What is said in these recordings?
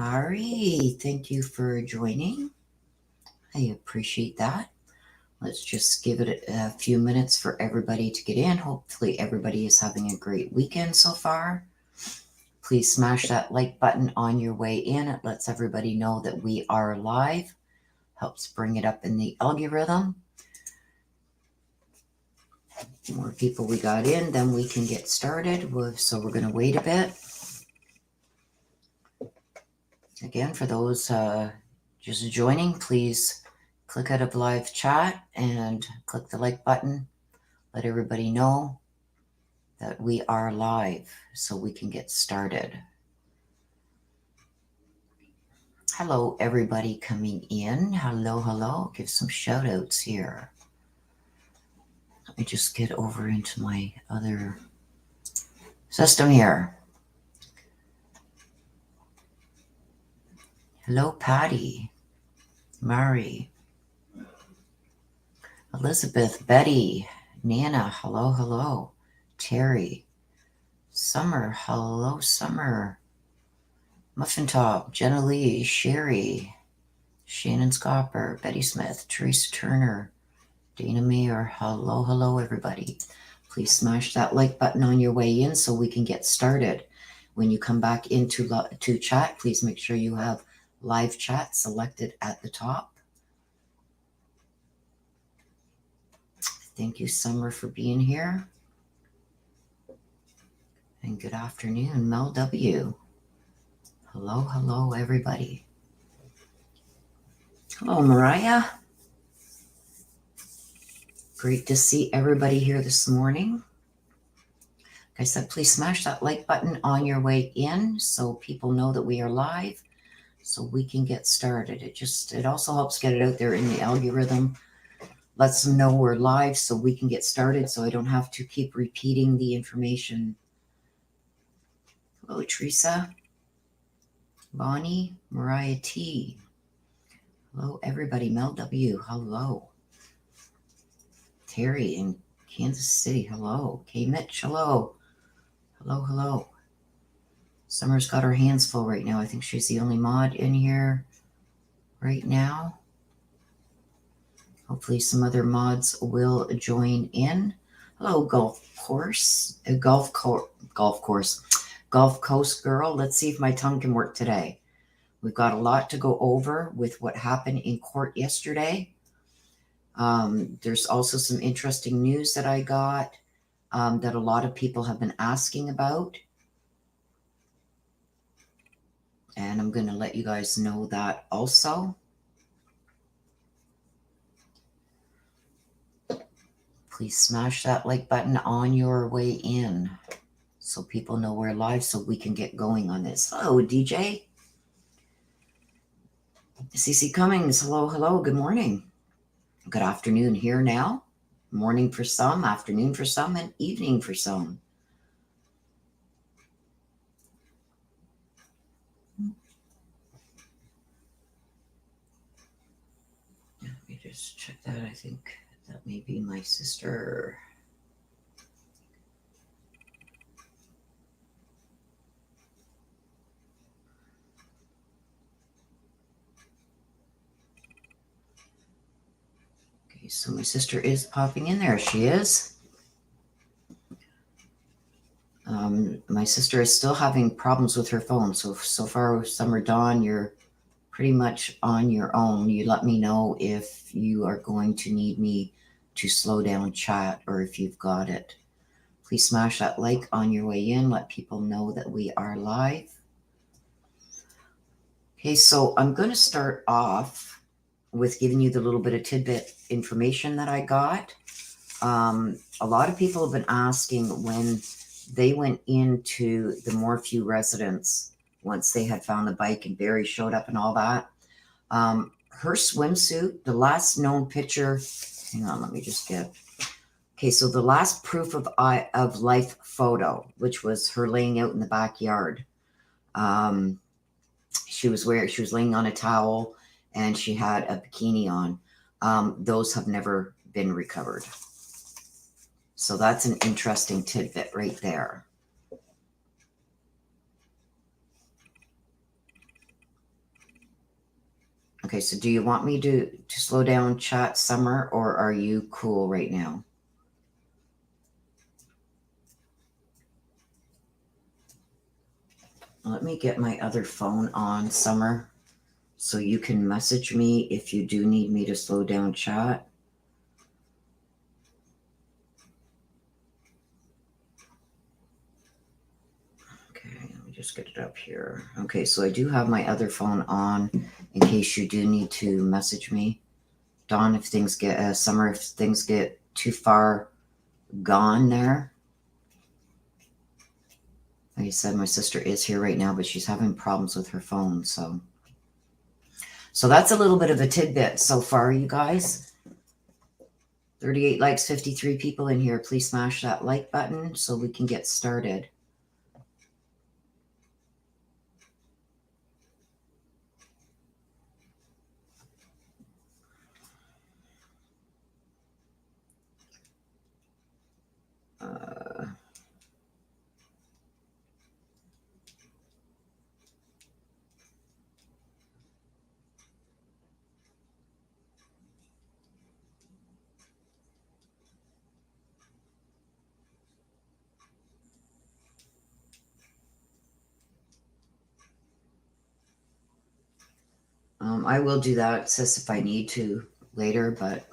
Ari, thank you for joining. I appreciate that. Let's just give it a few minutes for everybody to get in. Hopefully everybody is having a great weekend so far. Please smash that like button on your way in. It lets everybody know that we are live. Helps bring it up in the algorithm. The more people we got in, then we can get started. So we're going to wait a bit. Again, for those just joining, please click out of live chat and click the like button. Let everybody know that we are live so we can get started. Hello, everybody coming in. Hello, hello. Give some shout outs here. Let me just get over into my other system here. Hello, Patty, Mari, Elizabeth, Betty, Nana, hello, hello, Terry, Summer, hello, Summer, Muffin Top, Jenna Lee, Sherry, Shannon Scopper, Betty Smith, Teresa Turner, Dana Mayer, hello, hello, everybody. Please smash that like button on your way in so we can get started. When you come back into chat, please make sure you have live chat selected at the top. Thank you, Summer, for being here. And good afternoon, Mel W. Hello, hello, everybody. Hello, Mariah. Great to see everybody here this morning. Like I said, please smash that like button on your way in so people know that we are live so we can get started. It also helps get it out there in the algorithm. Lets them know we're live so we can get started so I don't have to keep repeating the information. Hello, Teresa, Bonnie, Mariah T. Hello, everybody. Mel W. Hello. Terry in Kansas City. Hello. Kay Mitch. Hello. Hello, hello. Summer's got her hands full right now. I think she's the only mod in here right now. Hopefully some other mods will join in. Hello, Golf Coast Girl. Let's see if my tongue can work today. We've got a lot to go over with what happened in court yesterday. There's also some interesting news that I got that a lot of people have been asking about. And I'm going to let you guys know that also. Please smash that like button on your way in so people know we're live so we can get going on this. Hello, DJ. CC Cummings, hello, hello, good morning. Good afternoon here now. Morning for some, afternoon for some, and evening for some. Let me just check that. I think that may be my sister. Okay, so my sister is popping in there. She is. My sister is still having problems with her phone. So far, Summer Dawn, you're pretty much on your own. You let me know if you are going to need me to slow down chat or if you've got it. Please smash that like on your way in. Let people know that we are live. Okay, so I'm going to start off with giving you the little bit of tidbit information that I got. A lot of people have been asking when they went into the Morphew residence once they had found the bike and Barry showed up and all that. Her swimsuit, the last known picture, hang on, let me just get, okay, so the last proof of life photo, which was her laying out in the backyard. She was laying on a towel and she had a bikini on. Those have never been recovered. So that's an interesting tidbit right there. Okay, so do you want me to slow down chat, Summer, or are you cool right now? Let me get my other phone on, Summer, so you can message me if you do need me to slow down chat. Okay, let me just get it up here. Okay, so I do have my other phone on in case you do need to message me. Dawn, if things get, Summer, if things get too far gone there. Like I said, my sister is here right now, but she's having problems with her phone, so that's a little bit of a tidbit so far, you guys. 38 likes, 53 people in here. Please smash that like button so we can get started. I will do that, sis, if I need to later, but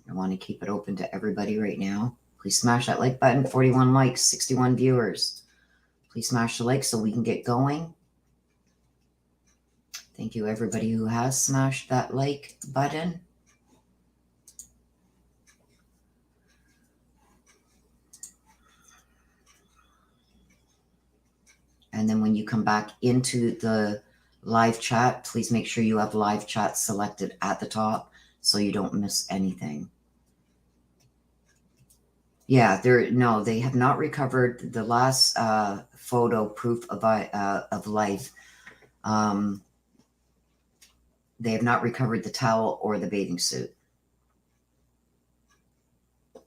I want to keep it open to everybody right now. Please smash that like button. 41 likes, 61 viewers. Please smash the like so we can get going. Thank you, everybody who has smashed that like button. And then when you come back into the live chat, please make sure you have live chat selected at the top so you don't miss anything. Yeah, they have not recovered the last photo proof of life. They have not recovered the towel or the bathing suit. Okay,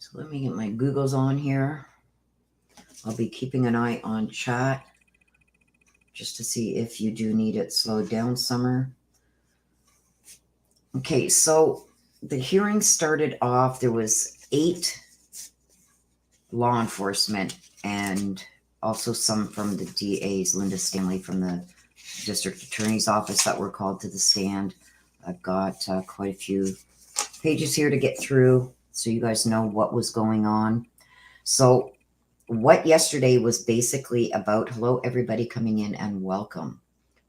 so let me get my Googles on here. I'll be keeping an eye on chat just to see if you do need it slowed down, Summer. Okay, so the hearing started off, there was 8 law enforcement and also some from the DA's, Linda Stanley from the district attorney's office that were called to the stand. I've got quite a few pages here to get through so you guys know what was going on. So what yesterday was basically about, hello everybody coming in and welcome.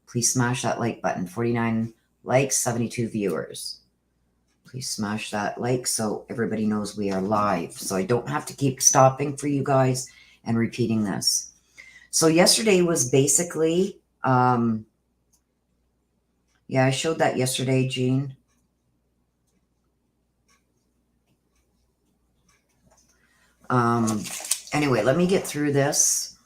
Please smash that like button. 49 likes, 72 viewers. Please smash that like so everybody knows we are live. So I don't have to keep stopping for you guys and repeating this. So yesterday was basically, yeah, I showed that yesterday, Jean. Anyway, let me get through this.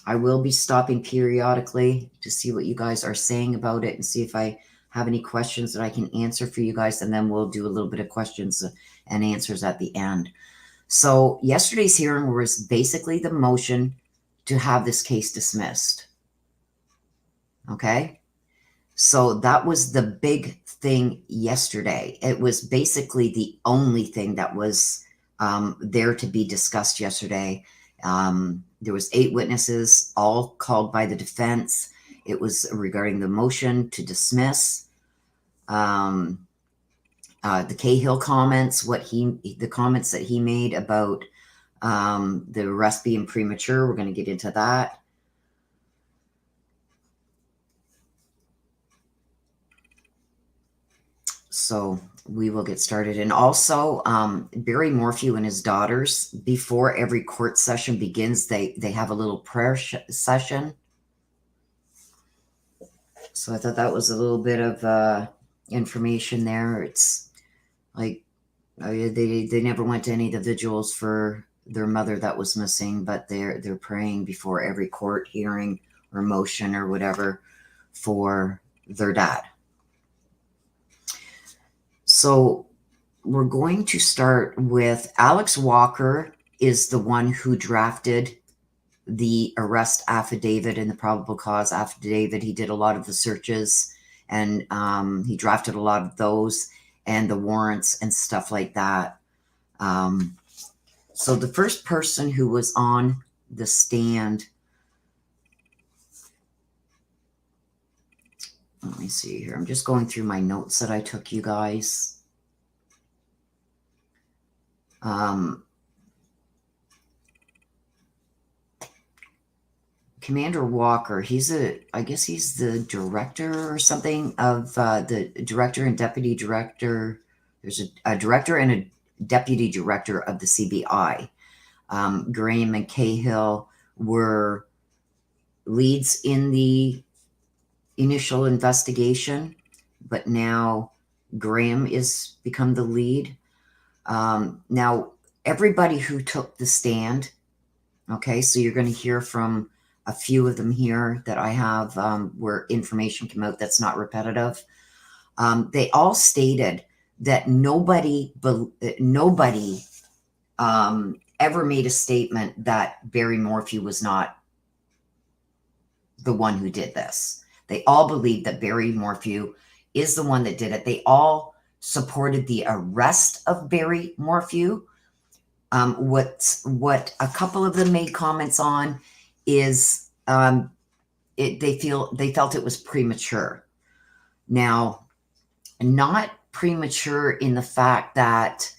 I will be stopping periodically to see what you guys are saying about it and see if I have any questions that I can answer for you guys, and then we'll do a little bit of questions and answers at the end. So yesterday's hearing was basically the motion to have this case dismissed. Okay? So that was the big thing yesterday. It was basically the only thing that was there to be discussed yesterday. There was 8 witnesses, all called by the defense. It was regarding the motion to dismiss. The Cahill comments, the comments that he made about the arrest being premature. We're going to get into that. So we will get started. And also, Barry Morphew and his daughters, before every court session begins, they have a little prayer session. So I thought that was a little bit of information there. It's like they never went to any of the vigils for their mother that was missing, but they're praying before every court hearing or motion or whatever for their dad. So we're going to start with Alex Walker is the one who drafted the arrest affidavit and the probable cause affidavit. He did a lot of the searches, and he drafted a lot of those and the warrants and stuff like that. So the first person who was on the stand, let me see here. I'm just going through my notes that I took, you guys. Commander Walker, I guess he's the director or something of the director and deputy director. There's a director and a deputy director of the CBI. Graham and Cahill were leads in the initial investigation, but now Graham is become the lead. Now, everybody who took the stand, okay, so you're going to hear from a few of them here that I have where information came out that's not repetitive. They all stated that nobody ever made a statement that Barry Morphew was not the one who did this. They all believed that Barry Morphew is the one that did it. They all supported the arrest of Barry Morphew. What a couple of them made comments on is they felt it was premature. Now, not premature in the fact that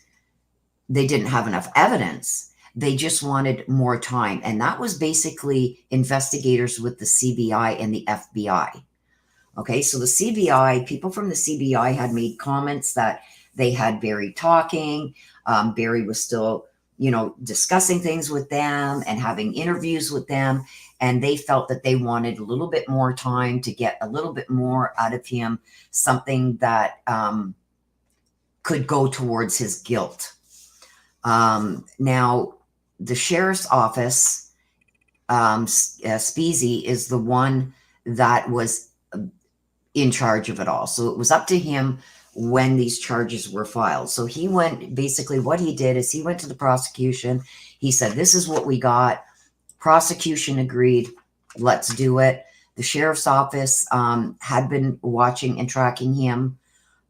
they didn't have enough evidence. They just wanted more time. And that was basically investigators with the CBI and the FBI. Okay, so the CBI, people from the CBI had made comments that they had Barry talking. Barry was still, discussing things with them and having interviews with them. And they felt that they wanted a little bit more time to get a little bit more out of him, something that could go towards his guilt. Now, the sheriff's office, Speezy, is the one that was in charge of it all. So it was up to him when these charges were filed. So he went, basically what he did is he went to the prosecution. He said, this is what we got. Prosecution agreed. Let's do it. The sheriff's office had been watching and tracking him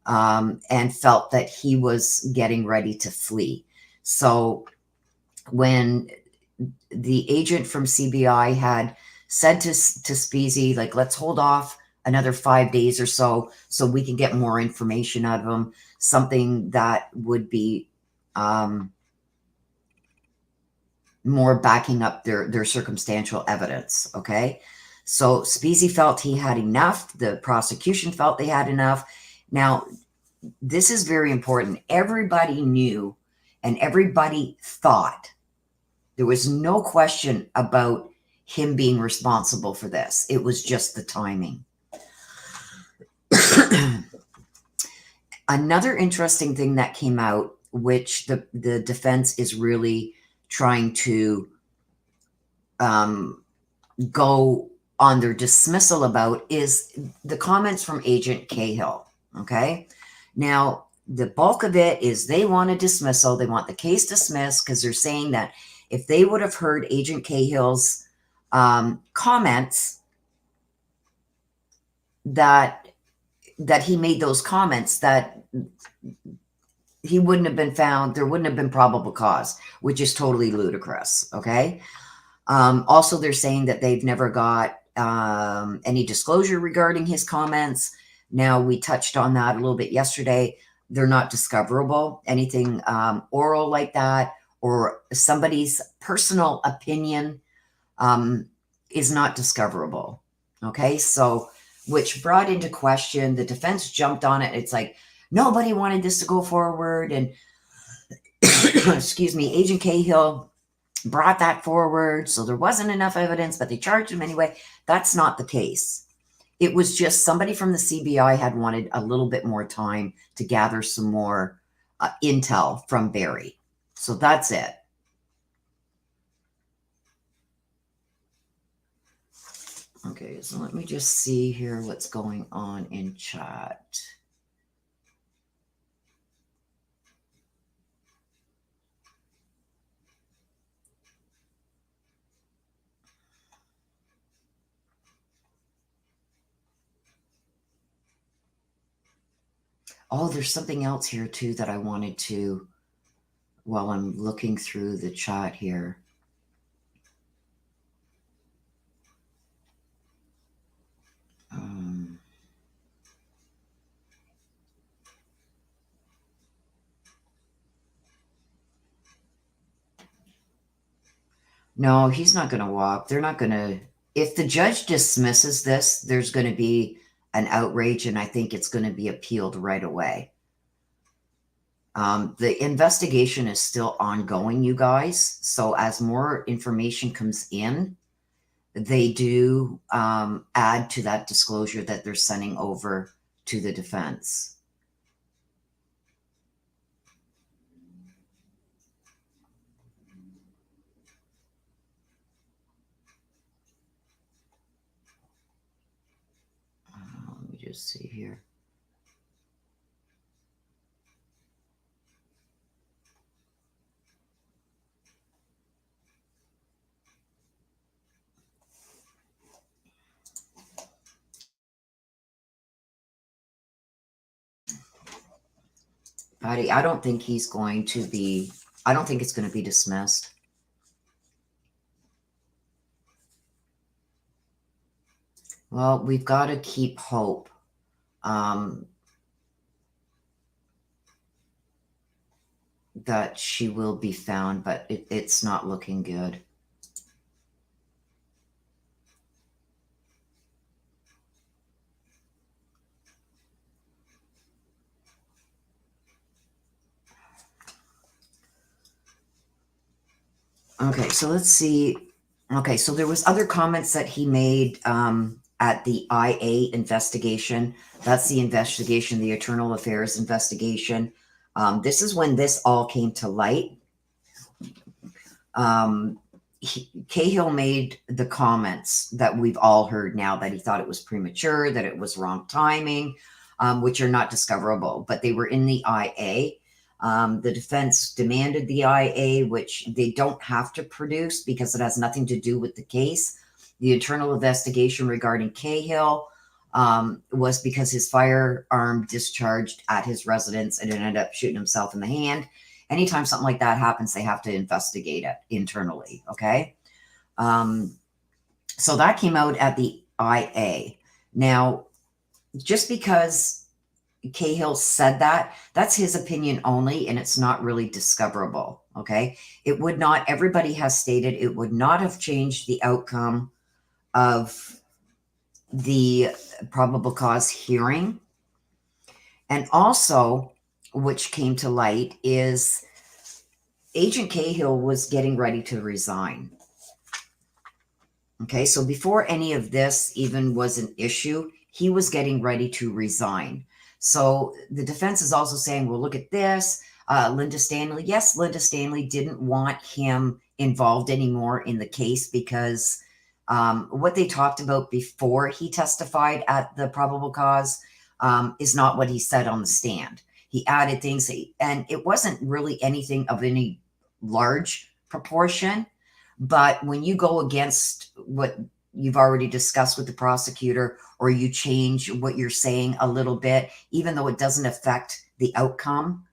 and felt that he was getting ready to flee. So when the agent from CBI had said to Speezy, like, let's hold off another 5 days or so we can get more information out of him, something that would be more backing up their circumstantial evidence, okay? So Speezy felt he had enough. The prosecution felt they had enough. Now, this is very important. Everybody knew and everybody thought, there was no question about him being responsible for this. It was just the timing. Another interesting thing that came out, which the defense is really trying to go on their dismissal about, is the comments from Agent Cahill, okay? Now, the bulk of it is they want a dismissal. They want the case dismissed because they're saying that if they would have heard Agent Cahill's comments, that he made those comments, that he wouldn't have been found, there wouldn't have been probable cause, which is totally ludicrous, okay? Also, they're saying that they've never got any disclosure regarding his comments. Now, we touched on that a little bit yesterday. They're not discoverable. Anything oral like that or somebody's personal opinion is not discoverable, okay? So, which brought into question, the defense jumped on it. It's like, nobody wanted this to go forward. And excuse me, Agent Cahill brought that forward. So there wasn't enough evidence, but they charged him anyway. That's not the case. It was just somebody from the CBI had wanted a little bit more time to gather some more intel from Barry. So that's it. Okay, so let me just see here what's going on in chat. Oh, there's something else here too that I wanted to, while I'm looking through the chat here. No, he's not going to walk. They're not going to. If the judge dismisses this, there's going to be an outrage, and I think it's going to be appealed right away. The investigation is still ongoing, you guys. So as more information comes in, they do add to that disclosure that they're sending over to the defense. Let me just see here. Patty, I don't think he's going to be, I don't think it's going to be dismissed. Well, we've got to keep hope. That she will be found, but it's not looking good. Okay, so let's see. Okay, so there was other comments that he made at the IA investigation. That's the investigation, the Internal Affairs investigation. This is when this all came to light. Cahill made the comments that we've all heard now, that he thought it was premature, that it was wrong timing, which are not discoverable, but they were in the IA. The defense demanded the IA, which they don't have to produce because it has nothing to do with the case. The internal investigation regarding Cahill was because his firearm discharged at his residence and it ended up shooting himself in the hand. Anytime something like that happens, they have to investigate it internally, okay? So that came out at the IA. Now, just because Cahill said that, that's his opinion only, and it's not really discoverable, okay? It would not, everybody has stated, it would not have changed the outcome of the probable cause hearing. And also, which came to light, is Agent Cahill was getting ready to resign. Okay, so before any of this even was an issue, he was getting ready to resign. So the defense is also saying, well, look at this. Linda Stanley, yes, Linda Stanley didn't want him involved anymore in the case because what they talked about before he testified at the probable cause is not what he said on the stand. He added things, and it wasn't really anything of any large proportion. But when you go against what you've already discussed with the prosecutor, or you change what you're saying a little bit, even though it doesn't affect the outcome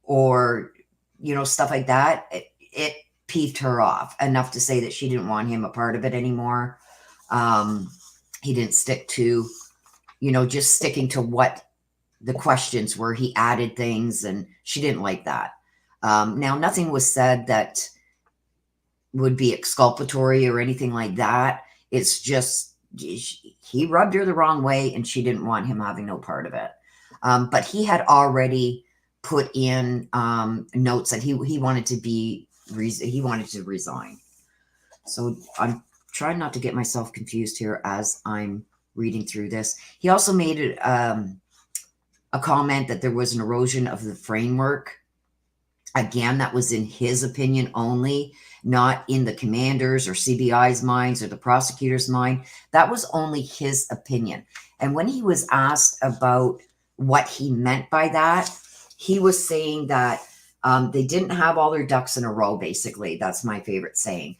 or, you know, stuff like that, it peeved her off enough to say that she didn't want him a part of it anymore. He didn't stick to, you know, just sticking to what the questions were. He added things and she didn't like that. Now, nothing was said that would be exculpatory or anything like that. It's just he rubbed her the wrong way and she didn't want him having no part of it. But he had already put in notes that he wanted to resign. So I'm trying not to get myself confused here as I'm reading through this. He also made a comment that there was an erosion of the framework. Again, that was in his opinion only, not in the commander's or CBI's minds or the prosecutor's mind. That was only his opinion. And when he was asked about what he meant by that, he was saying that they didn't have all their ducks in a row, basically. That's my favorite saying.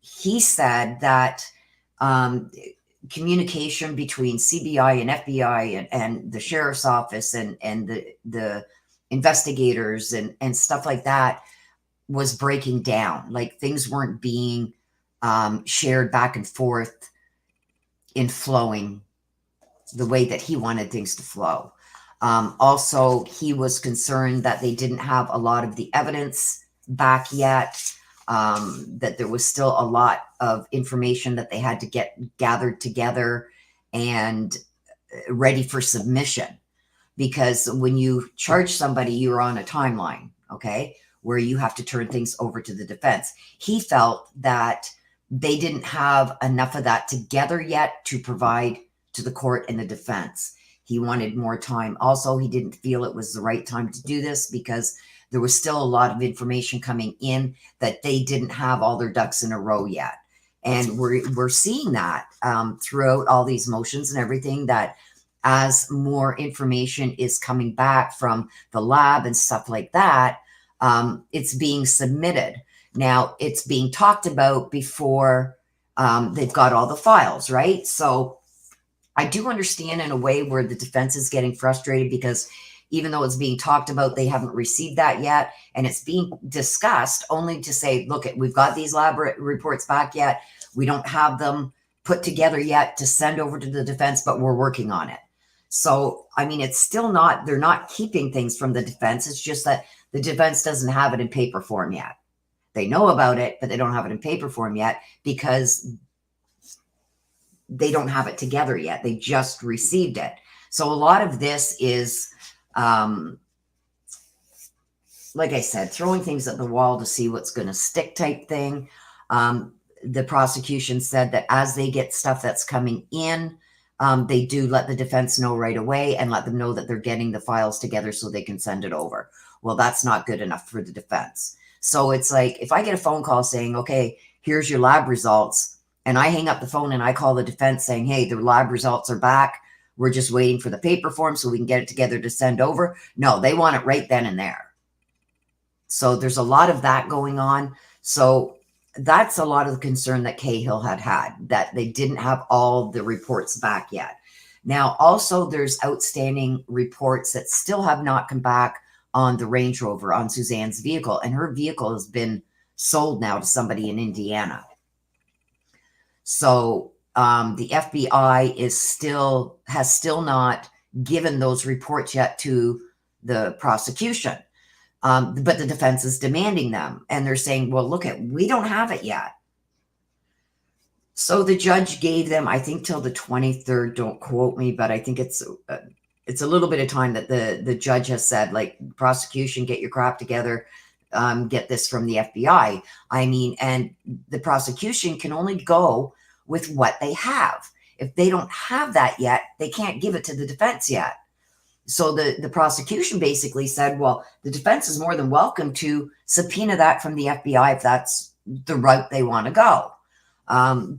He said that communication between CBI and FBI and the sheriff's office and the investigators and stuff like that was breaking down. Like things weren't being shared back and forth in flowing the way that he wanted things to flow. Also, he was concerned that they didn't have a lot of the evidence back yet, that there was still a lot of information that they had to get gathered together and ready for submission. Because when you charge somebody, you're on a timeline, okay, where you have to turn things over to the defense. He felt that they didn't have enough of that together yet to provide to the court and the defense. He wanted more time. Also, he didn't feel it was the right time to do this because there was still a lot of information coming in that they didn't have all their ducks in a row yet. And we're seeing that throughout all these motions and everything, that as more information is coming back from the lab and stuff like that, it's being submitted. Now, it's being talked about before they've got all the files, right? So I do understand in a way where the defense is getting frustrated because even though it's being talked about, they haven't received that yet. And it's being discussed only to say, look, we've got these lab reports back yet. We don't have them put together yet to send over to the defense, but we're working on it. So, I mean, it's still not, they're not keeping things from the defense. It's just that the defense doesn't have it in paper form yet. They know about it, but they don't have it in paper form yet because they don't have it together yet. They just received it. So a lot of this is, like I said, throwing things at the wall to see what's going to stick type thing. The prosecution said that as they get stuff that's coming in, they do let the defense know right away and let them know that they're getting the files together so they can send it over. Well, that's not good enough for the defense. So it's like, if I get a phone call saying, okay, here's your lab results, and I hang up the phone and I call the defense saying, hey, the lab results are back. We're just waiting for the paper form so we can get it together to send over. No, they want it right then and there. So there's a lot of that going on. So that's a lot of the concern that Cahill had, that they didn't have all the reports back yet. Now, also there's outstanding reports that still have not come back on the Range Rover, on Suzanne's vehicle. And her vehicle has been sold now to somebody in Indiana. So the FBI has still not given those reports yet to the prosecution. But the defense is demanding them. And they're saying, well, look, we don't have it yet. So the judge gave them, I think, till the 23rd. Don't quote me, but I think it's a little bit of time that the judge has said, like, prosecution, get your crap together. Get this from the FBI. I mean, and the prosecution can only go with what they have. If they don't have that yet, they can't give it to the defense yet. So the prosecution basically said, well, the defense is more than welcome to subpoena that from the FBI if that's the route they want to go.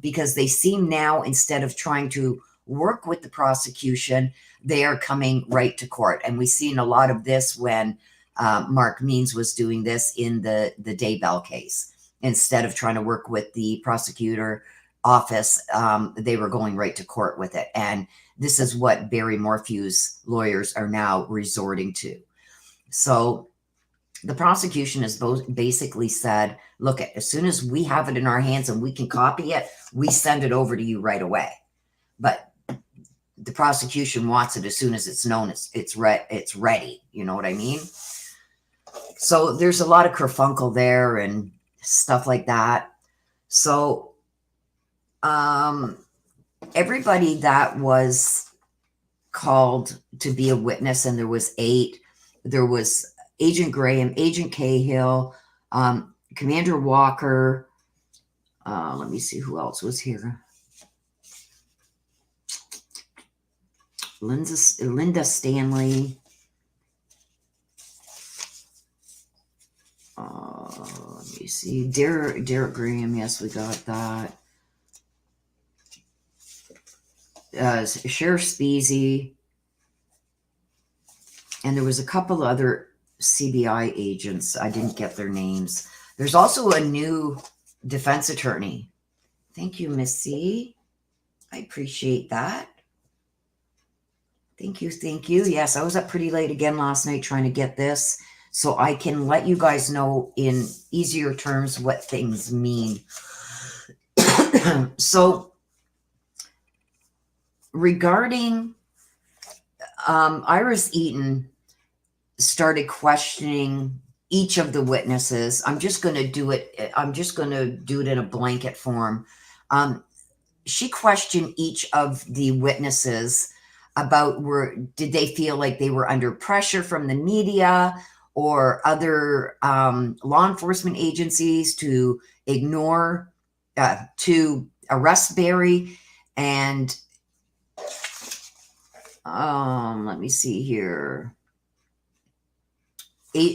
Because they seem now, instead of trying to work with the prosecution, they are coming right to court. And we've seen a lot of this when Mark Means was doing this in the Daybell case. Instead of trying to work with the prosecutor office, they were going right to court with it. And this is what Barry Morphew's lawyers are now resorting to. So the prosecution has basically said, look, as soon as we have it in our hands and we can copy it, we send it over to you right away. But the prosecution wants it as soon as it's known it's ready. You know what I mean? So there's a lot of kerfunkle there and stuff like that. So everybody that was called to be a witness, and there was 8. There was Agent Graham, Agent Cahill, Commander Walker. Let me see who else was here. Linda Stanley. Let me see. Derek Graham. Yes, we got that. Sheriff Speasy. And there was a couple other CBI agents. I didn't get their names. There's also a new defense attorney. Thank you, Miss C. I appreciate that. Thank you. Thank you. Yes, I was up pretty late again last night trying to get this so I can let you guys know in easier terms what things mean. So regarding Iris Eaton started questioning each of the witnesses. I'm just going to do it. I'm just going to do it in a blanket form. She questioned each of the witnesses about did they feel like they were under pressure from the media or other law enforcement agencies to ignore, to arrest Barry. And let me see here.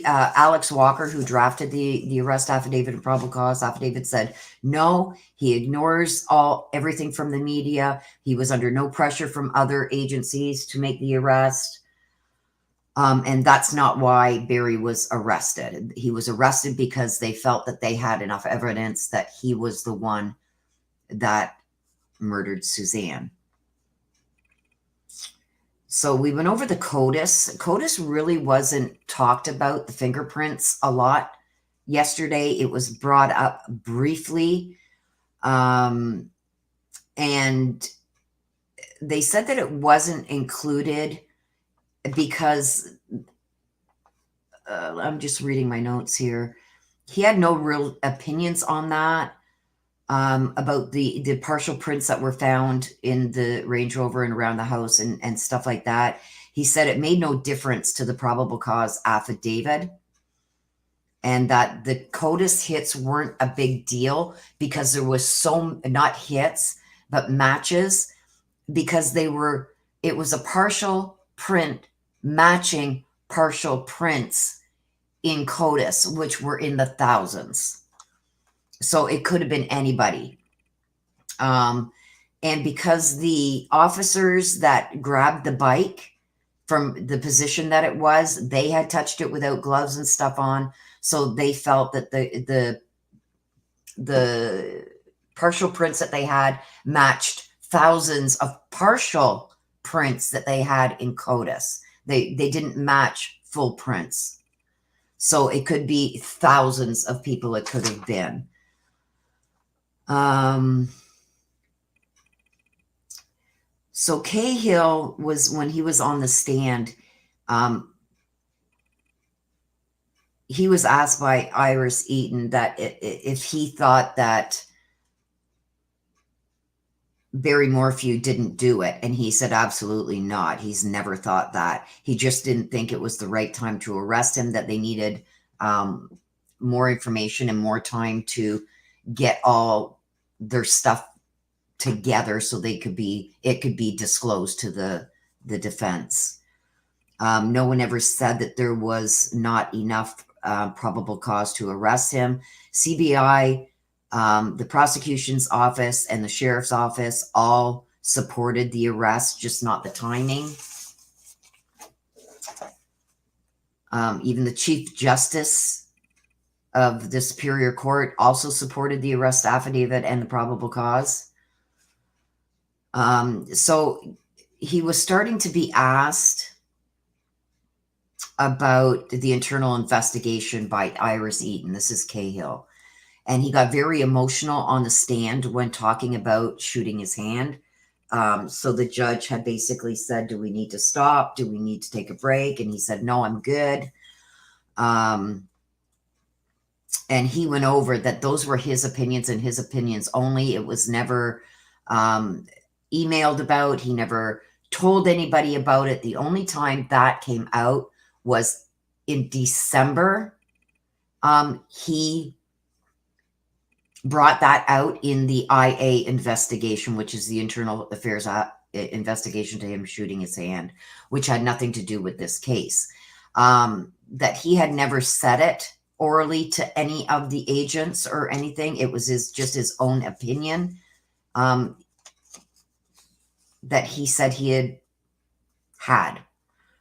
Alex Walker, who drafted the arrest affidavit and probable cause affidavit, said no, he ignores everything from the media. He was under no pressure from other agencies to make the arrest. And that's not why Barry was arrested. He was arrested because they felt that they had enough evidence that he was the one that murdered Suzanne. So we went over the CODIS. CODIS really wasn't talked about, the fingerprints, a lot yesterday. It was brought up briefly. And they said that it wasn't included because, I'm just reading my notes here. He had no real opinions on that. About the partial prints that were found in the Range Rover and around the house and stuff like that. He said it made no difference to the probable cause affidavit and that the CODIS hits weren't a big deal because there was not hits, but matches, because it was a partial print matching partial prints in CODIS, which were in the thousands. So it could have been anybody. And because the officers that grabbed the bike from the position that it was, they had touched it without gloves and stuff on. So they felt that the partial prints that they had matched thousands of partial prints that they had in CODIS. They didn't match full prints. So it could be thousands of people it could have been. So Cahill was, when he was on the stand, he was asked by Iris Eaton that if he thought that Barry Morphew didn't do it. And he said, absolutely not. He's never thought that. He just didn't think it was the right time to arrest him, that they needed more information and more time to get all their stuff together so it could be disclosed to the defense. No one ever said that there was not enough probable cause to arrest him. CBI, the prosecution's office, and the sheriff's office all supported the arrest, just not the timing. Even the Chief Justice of the Superior Court also supported the arrest affidavit and the probable cause. So he was starting to be asked about the internal investigation by Iris Eaton. This is Cahill. And he got very emotional on the stand when talking about shooting his hand. So the judge had basically said, do we need to stop? Do we need to take a break? And he said, no, I'm good. And he went over that those were his opinions and his opinions only. It was never emailed about. He never told anybody about it. The only time that came out was in December. He brought that out in the IA investigation, which is the internal affairs investigation to him shooting his hand, which had nothing to do with this case. That he had never said it orally to any of the agents or anything. It was just his own opinion that he said he had.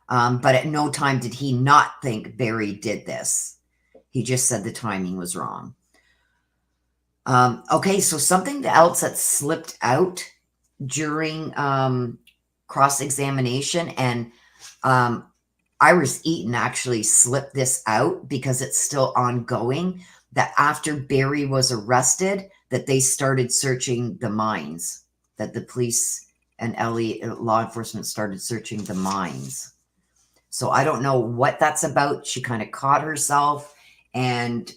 But at no time did he not think Barry did this. He just said the timing was wrong. Okay, so something else that slipped out during cross-examination, and Iris Eaton actually slipped this out because it's still ongoing, that after Barry was arrested, that they started searching the mines, that the police and law enforcement started searching the mines. So I don't know what that's about. She kind of caught herself, and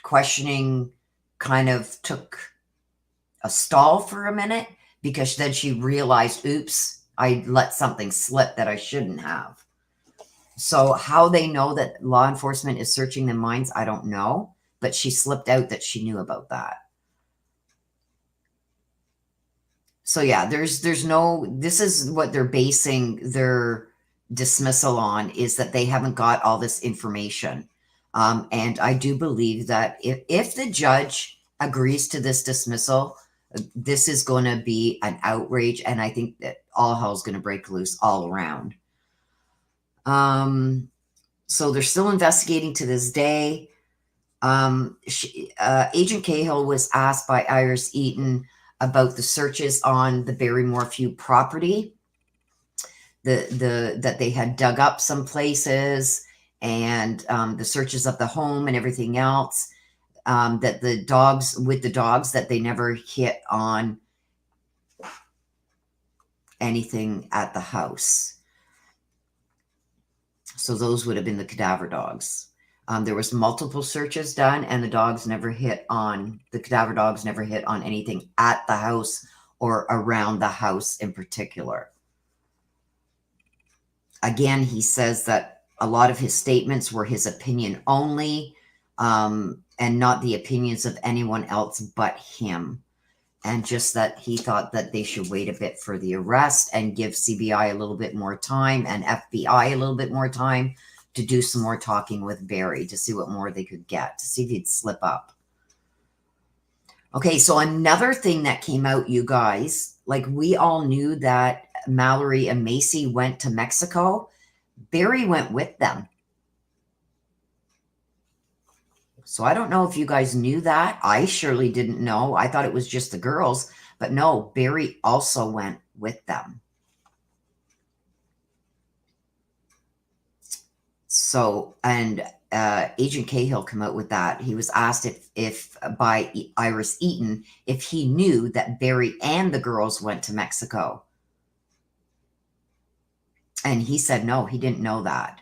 questioning kind of took a stall for a minute, because then she realized, oops, I let something slip that I shouldn't have. So how they know that law enforcement is searching the mines, I don't know, but she slipped out that she knew about that. So yeah, there's no, this is what they're basing their dismissal on, is that they haven't got all this information. And I do believe that if the judge agrees to this dismissal, this is going to be an outrage. And I think that all hell's going to break loose all around. So they're still investigating to this day. Agent Cahill was asked by Iris Eaton about the searches on the Barry Morphew property, that they had dug up some places, and the searches of the home and everything else, that the dogs, that they never hit on anything at the house. So those would have been the cadaver dogs. There was multiple searches done, and the cadaver dogs never hit on anything at the house or around the house in particular. Again, he says that a lot of his statements were his opinion only, and not the opinions of anyone else but him. And just that he thought that they should wait a bit for the arrest and give CBI a little bit more time and FBI a little bit more time to do some more talking with Barry, to see what more they could get, to see if he'd slip up. Okay, so another thing that came out, you guys, like, we all knew that Mallory and Macy went to Mexico. Barry went with them. So I don't know if you guys knew that. I surely didn't know. I thought it was just the girls, but no, Barry also went with them. So, and Agent Cahill came out with that. He was asked if by Iris Eaton, if he knew that Barry and the girls went to Mexico. And he said no, he didn't know that.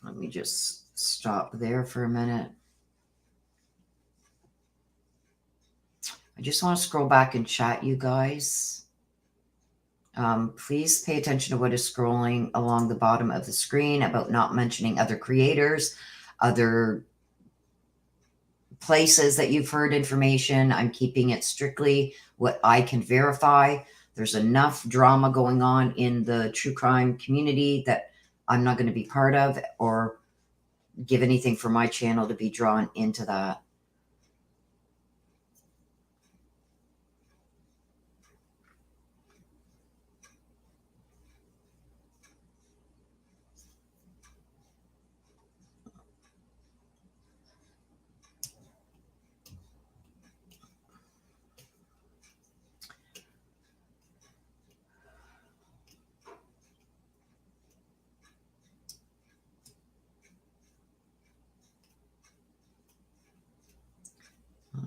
Let me just stop there for a minute. I just want to scroll back and chat, you guys. Please pay attention to what is scrolling along the bottom of the screen about not mentioning other creators, other places that you've heard information. I'm keeping it strictly what I can verify. There's enough drama going on in the true crime community that I'm not going to be part of, or give anything for my channel to be drawn into that.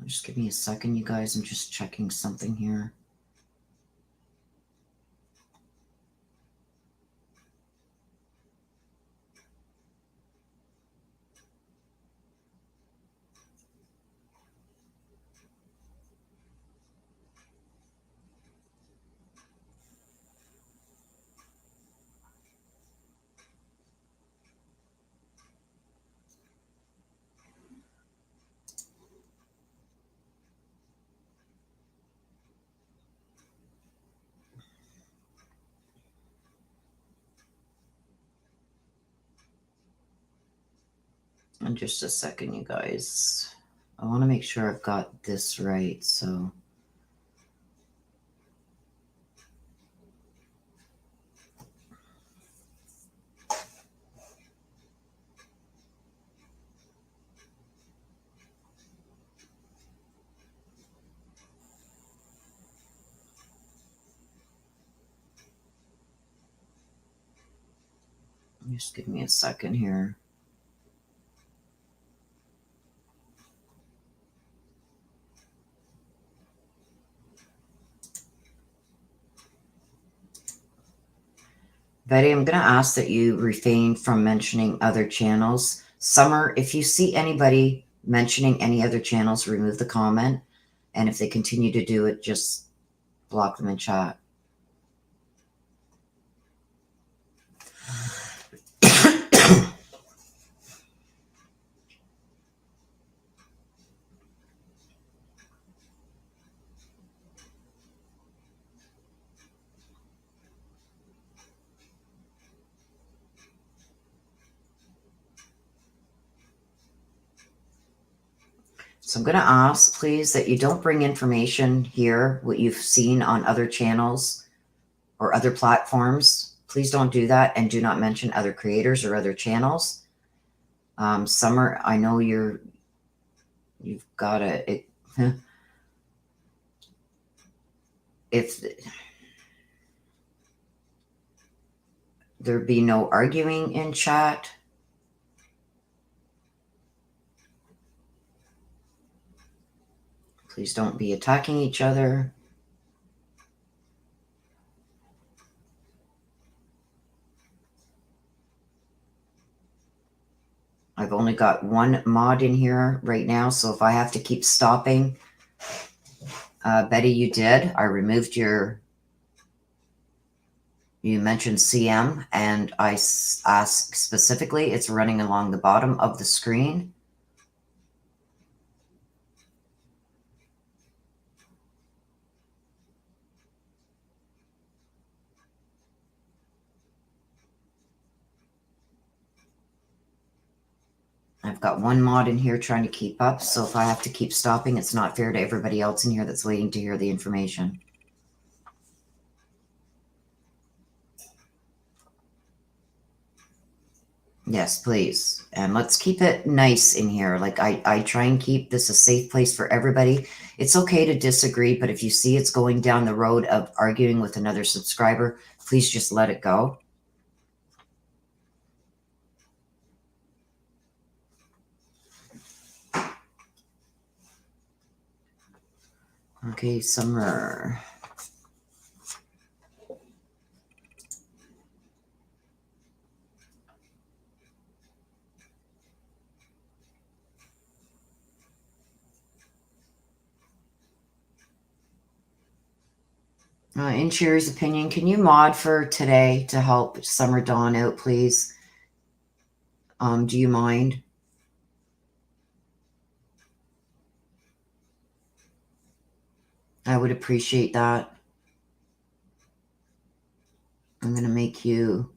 Just give me a second, you guys. I'm just checking something here. In just a second, you guys. I want to make sure I've got this right, so... Just give me a second here. Betty, I'm going to ask that you refrain from mentioning other channels. Summer, if you see anybody mentioning any other channels, remove the comment. And if they continue to do it, just block them in chat. So I'm going to ask, please, that you don't bring information here, what you've seen on other channels or other platforms. Please don't do that, and do not mention other creators or other channels. Summer, I know you've got a... if there be no arguing in chat. Please don't be attacking each other. I've only got one mod in here right now, so if I have to keep stopping, Betty, you did. I removed your... You mentioned CM, and I asked specifically, it's running along the bottom of the screen. I've got one mod in here trying to keep up, so if I have to keep stopping, it's not fair to everybody else in here that's waiting to hear the information. Yes, please. And let's keep it nice in here. Like I try and keep this a safe place for everybody. It's okay to disagree, but if you see it's going down the road of arguing with another subscriber, please just let it go. Okay, Summer. In Sherry's opinion, can you mod for today to help Summer Dawn out, please? Do you mind? I would appreciate that. I'm going to make you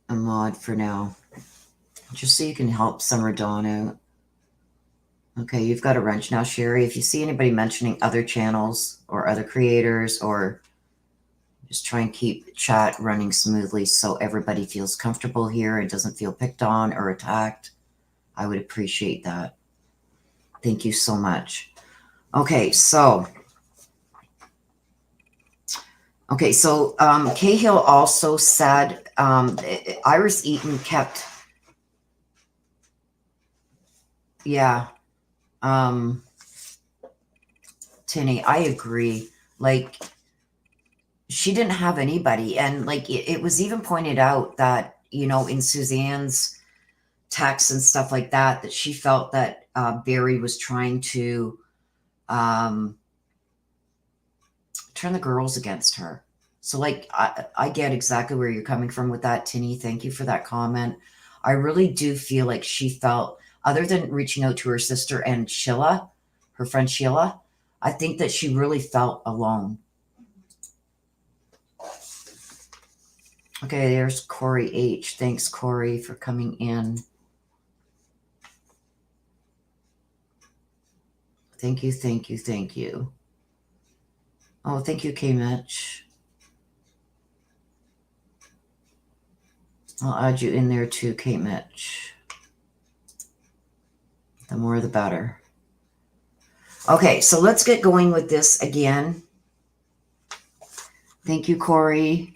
a mod for now, just so you can help Summer Dawn out. Okay, you've got a wrench now, Sherry. If you see anybody mentioning other channels or other creators, or just try and keep chat running smoothly so everybody feels comfortable here and doesn't feel picked on or attacked, I would appreciate that. Thank you so much. Okay, so Cahill also said Iris Eaton kept, yeah, Tinny, I agree. Like, she didn't have anybody, and like it was even pointed out that, you know, in Suzanne's texts and stuff like that, that she felt that Barry was trying to turn the girls against her. So like I get exactly where you're coming from with that, Tinny. Thank you for that comment. I really do feel like she felt, other than reaching out to her sister and Sheila, her friend Sheila, I think that she really felt alone. Okay, there's Corey H. Thanks, Corey, for coming in. Thank you, thank you, thank you. Oh, thank you, K-Mitch. I'll add you in there too, K-Mitch. The more the better. Okay, so let's get going with this again. Thank you, Corey.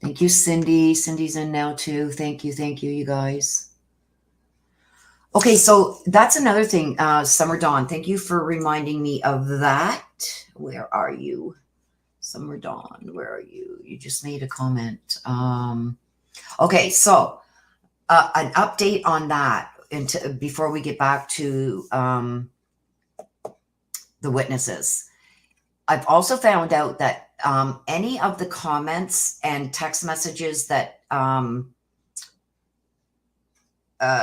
Thank you, Cindy. Cindy's in now too. Thank you, you guys. Okay, so that's another thing. Summer Dawn, thank you for reminding me of that. Where are you? Summer Dawn, where are you? You just made a comment. Okay, so an update on that before we get back to the witnesses. I've also found out that any of the comments and text messages that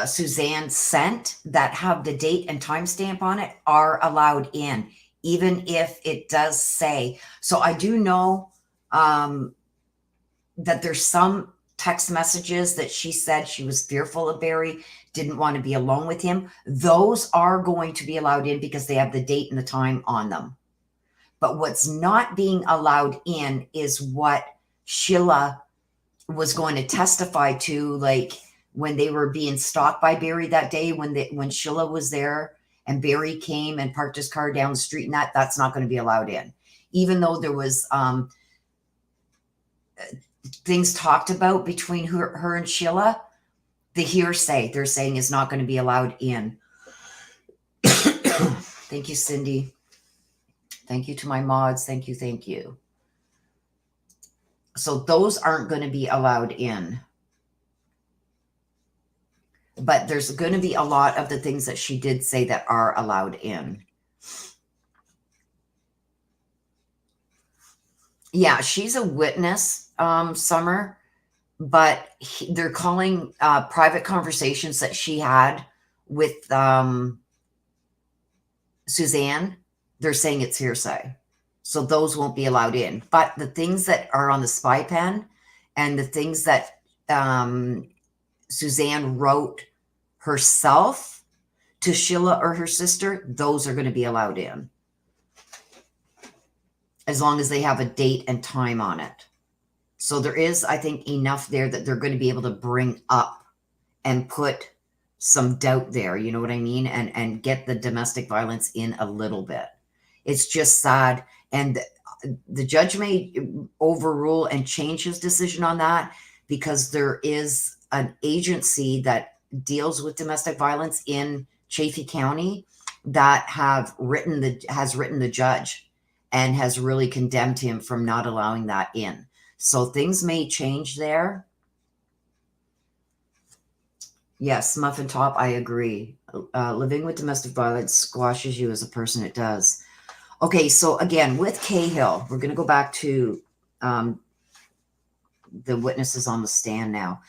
Suzanne sent that have the date and timestamp on it are allowed in, even if it does say. So I do know that there's some text messages that she said she was fearful of Barry, didn't want to be alone with him. Those are going to be allowed in because they have the date and the time on them. But what's not being allowed in is what Sheila was going to testify to, like when they were being stalked by Barry that day, when Sheila was there and Barry came and parked his car down the street, and that's not going to be allowed in. Even though there was things talked about between her and Sheila, the hearsay they're saying is not going to be allowed in. Thank you, Cindy. Thank you to my mods. Thank you. So those aren't going to be allowed in. But there's going to be a lot of the things that she did say that are allowed in. Yeah, she's a witness, Summer, but they're calling private conversations that she had with Suzanne. They're saying it's hearsay. So those won't be allowed in. But the things that are on the spy pen and the things that Suzanne wrote herself to Sheila or her sister, those are going to be allowed in. As long as they have a date and time on it. So there is, I think, enough there that they're going to be able to bring up and put some doubt there, you know what I mean? And get the domestic violence in a little bit. It's just sad. And the judge may overrule and change his decision on that because there is an agency that deals with domestic violence in Chaffee County that has written the judge and has really condemned him from not allowing that in. So things may change there. Yes, Muffin Top, I agree. Living with domestic violence squashes you as a person, it does. Okay, so again, with Cahill, we're going to go back to the witnesses on the stand now.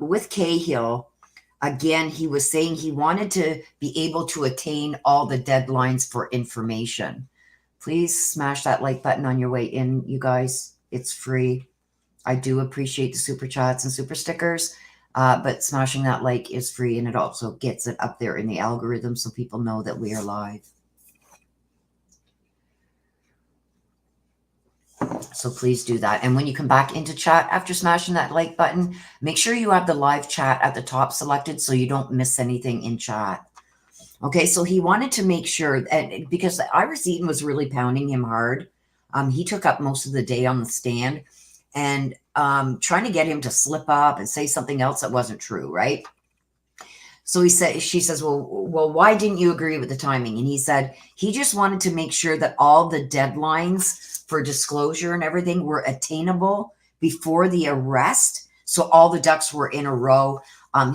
With Cahill, again, he was saying he wanted to be able to attain all the deadlines for information. Please smash that like button on your way in, you guys. It's free. I do appreciate the super chats and super stickers, but smashing that like is free, and it also gets it up there in the algorithm so people know that we are live. So please do that. And when you come back into chat after smashing that like button, make sure you have the live chat at the top selected so you don't miss anything in chat. Okay, so he wanted to make sure, and because Iris Eaton was really pounding him hard, he took up most of the day on the stand and trying to get him to slip up and say something else that wasn't true, right? So she says, well, why didn't you agree with the timing? And he said he just wanted to make sure that all the deadlines for disclosure and everything were attainable before the arrest. So all the ducks were in a row.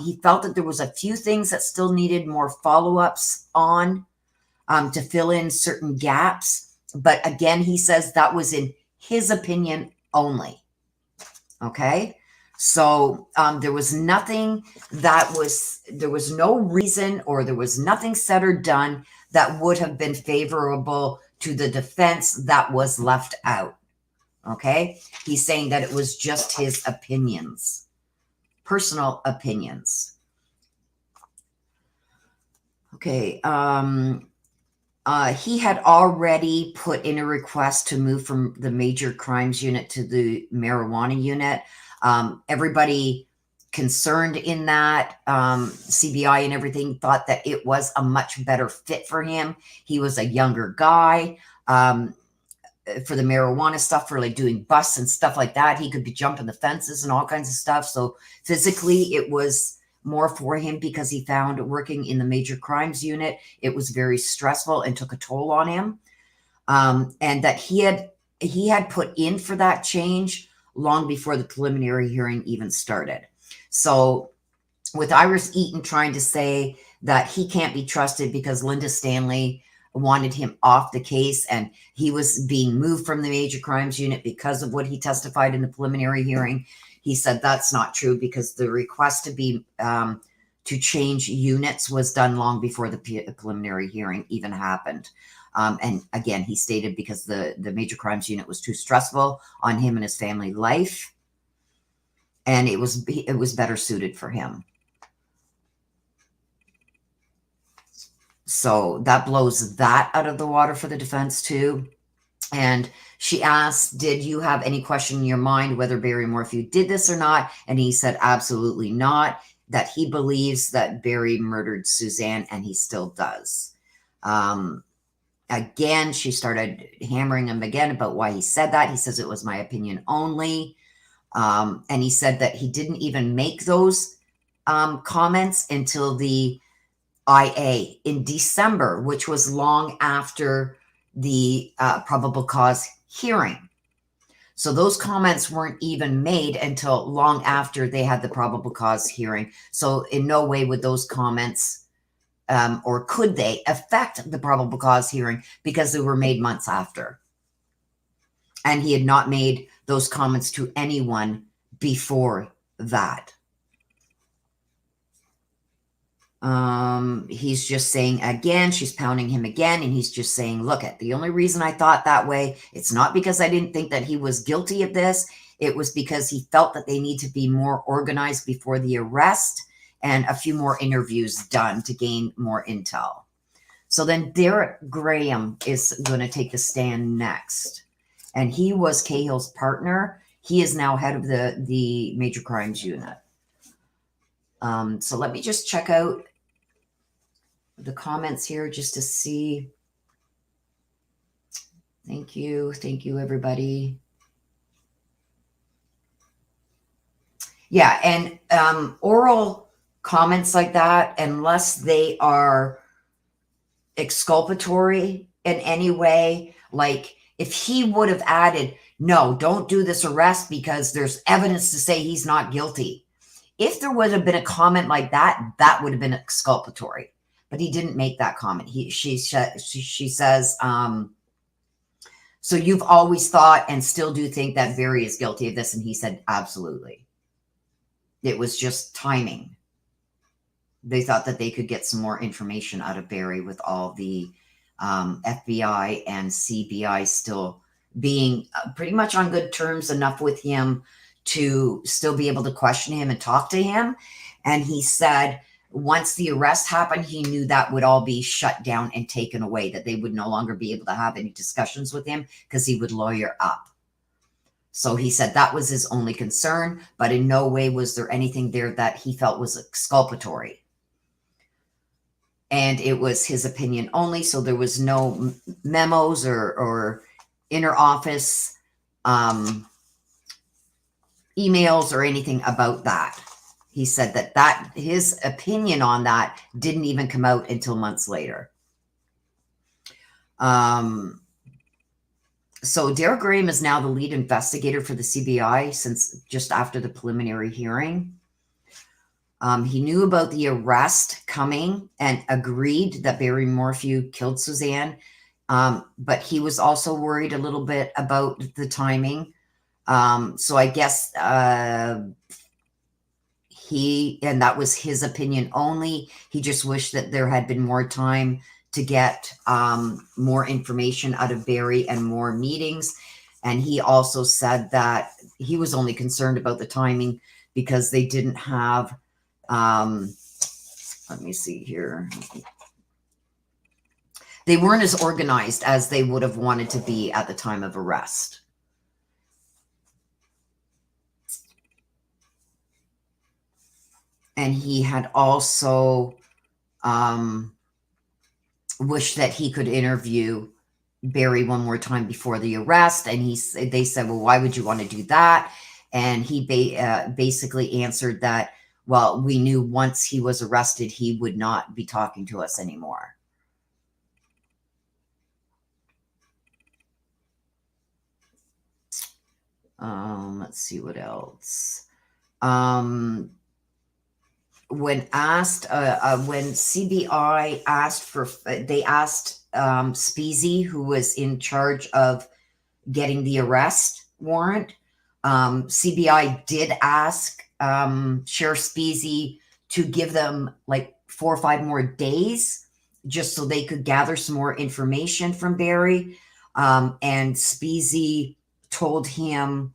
He felt that there was a few things that still needed more follow-ups on to fill in certain gaps. But again, he says that was in his opinion only. Okay. So there was nothing there was no reason, or there was nothing said or done that would have been favorable to the defense that was left out. Okay. He's saying that it was just his opinions, personal opinions. Okay. He had already put in a request to move from the major crimes unit to the marijuana unit. Everybody concerned in that, CBI and everything, thought that it was a much better fit for him. He was a younger guy. for the marijuana stuff, for like doing busts and stuff like that. He could be jumping the fences and all kinds of stuff. So physically, it was more for him because he found working in the major crimes unit, it was very stressful and took a toll on him. And that he had put in for that change long before the preliminary hearing even started. So with Iris Eaton trying to say that he can't be trusted because Linda Stanley wanted him off the case and he was being moved from the major crimes unit because of what he testified in the preliminary hearing, he said that's not true because the request to be to change units was done long before the preliminary hearing even happened. And again, he stated because the major crimes unit was too stressful on him and his family life, and it was better suited for him. So that blows that out of the water for the defense too. And she asked, did you have any question in your mind whether Barry Morphew did this or not? And he said, absolutely not, that he believes that Barry murdered Suzanne, and he still does. Again, she started hammering him again about why he said that. He says it was my opinion only. And he said that he didn't even make those comments until the IA in December, which was long after the probable cause hearing. So those comments weren't even made until long after they had the probable cause hearing. So in no way would those comments or could they affect the probable cause hearing because they were made months after. And he had not made those comments to anyone before that. He's just saying again, she's pounding him again, and he's just saying, look, the only reason I thought that way, it's not because I didn't think that he was guilty of this. It was because he felt that they need to be more organized before the arrest and a few more interviews done to gain more intel. So then Derek Graham is going to take the stand next. And he was Cahill's partner. He is now head of the major crimes unit. So let me just check out the comments here just to see. Thank you. Thank you, everybody. Yeah, and oral comments like that, unless they are exculpatory in any way, like if he would have added, no, don't do this arrest because there's evidence to say he's not guilty. If there would have been a comment like that, that would have been exculpatory. But he didn't make that comment. She says, so you've always thought and still do think that Barry is guilty of this? And he said, absolutely. It was just timing. They thought that they could get some more information out of Barry with all the FBI and CBI still being pretty much on good terms enough with him to still be able to question him and talk to him. And he said once the arrest happened, he knew that would all be shut down and taken away, that they would no longer be able to have any discussions with him because he would lawyer up. So he said that was his only concern, but in no way was there anything there that he felt was exculpatory. And it was his opinion only, so there was no memos or inner office emails or anything about that. He said that his opinion on that didn't even come out until months later. So Derek Graham is now the lead investigator for the CBI since just after the preliminary hearing. He knew about the arrest coming and agreed that Barry Morphew killed Suzanne, but he was also worried a little bit about the timing. So I guess and that was his opinion only. He just wished that there had been more time to get more information out of Barry and more meetings. And he also said that he was only concerned about the timing because they didn't have, let me see here. They weren't as organized as they would have wanted to be at the time of arrest. And he had also wished that he could interview Barry one more time before the arrest, and they said, well, why would you want to do that? And he basically answered that, well, we knew once he was arrested, he would not be talking to us anymore. Let's see what else. When asked, when CBI asked for, they asked Speezy, who was in charge of getting the arrest warrant. CBI did ask Sheriff Speezy to give them like 4 or 5 more days just so they could gather some more information from Barry. And Speezy told him,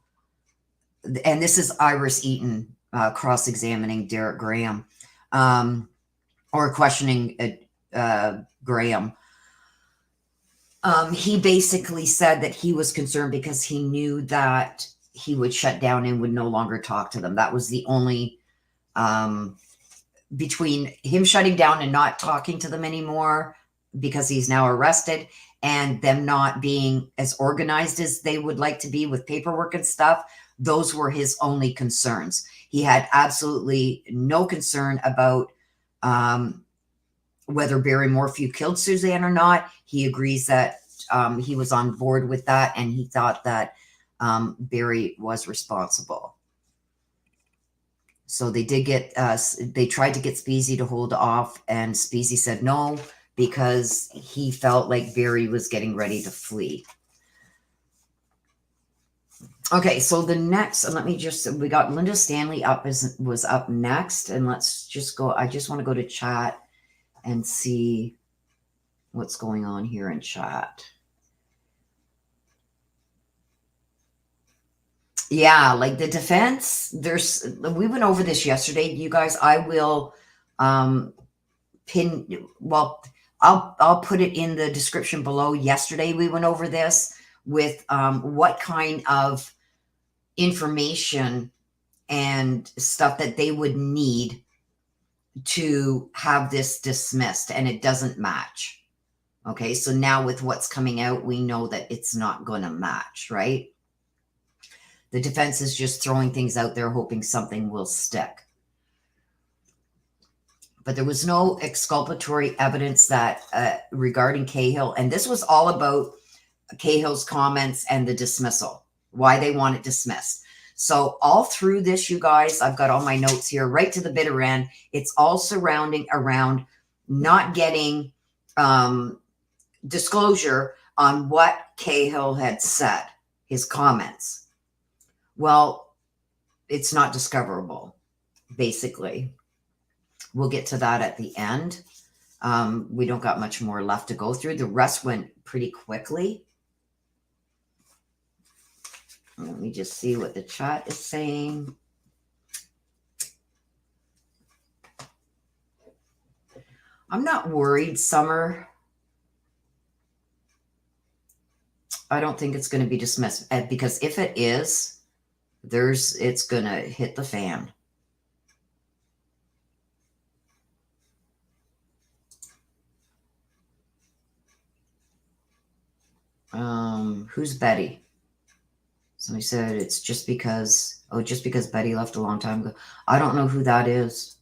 and this is Iris Eaton cross-examining Derek Graham, or questioning Graham. He basically said that he was concerned because he knew that he would shut down and would no longer talk to them. That was the only, between him shutting down and not talking to them anymore because he's now arrested, and them not being as organized as they would like to be with paperwork and stuff, those were his only concerns. He had absolutely no concern about whether Barry Morphew killed Suzanne or not. He agrees that he was on board with that, and he thought that Barry was responsible. So they did get, they tried to get Speezy to hold off, and Speezy said no, because he felt like Barry was getting ready to flee. Okay, so the next, let me just, we got Linda Stanley was up next, and let's just go, I just want to go to chat and see what's going on here in chat. Yeah, like the defense, we went over this yesterday, you guys. I will I'll put it in the description below. Yesterday we went over this with what kind of information and stuff that they would need to have this dismissed, and it doesn't match. Okay, so now with what's coming out, we know that it's not going to match, right? The defense is just throwing things out there, hoping something will stick. But there was no exculpatory evidence that regarding Cahill, and this was all about Cahill's comments and the dismissal, why they want it dismissed. So all through this, you guys, I've got all my notes here, right to the bitter end. It's all surrounding around not getting disclosure on what Cahill had said, his comments. Well, it's not discoverable, basically. We'll get to that at the end. We don't got much more left to go through. The rest went pretty quickly. Let me just see what the chat is saying. I'm not worried, Summer. I don't think it's going to be dismissed, because if it is, it's going to hit the fan. Who's Betty? Somebody said it's just because Betty left a long time ago. I don't know who that is.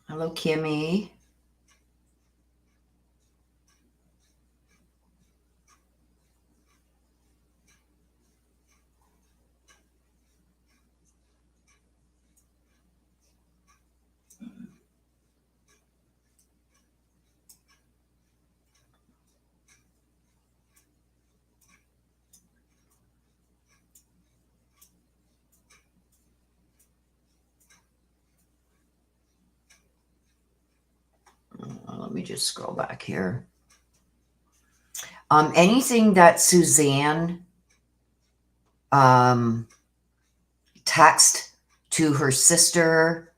Hello, Kimmy. Let me just scroll back here. Anything that Suzanne text to her sister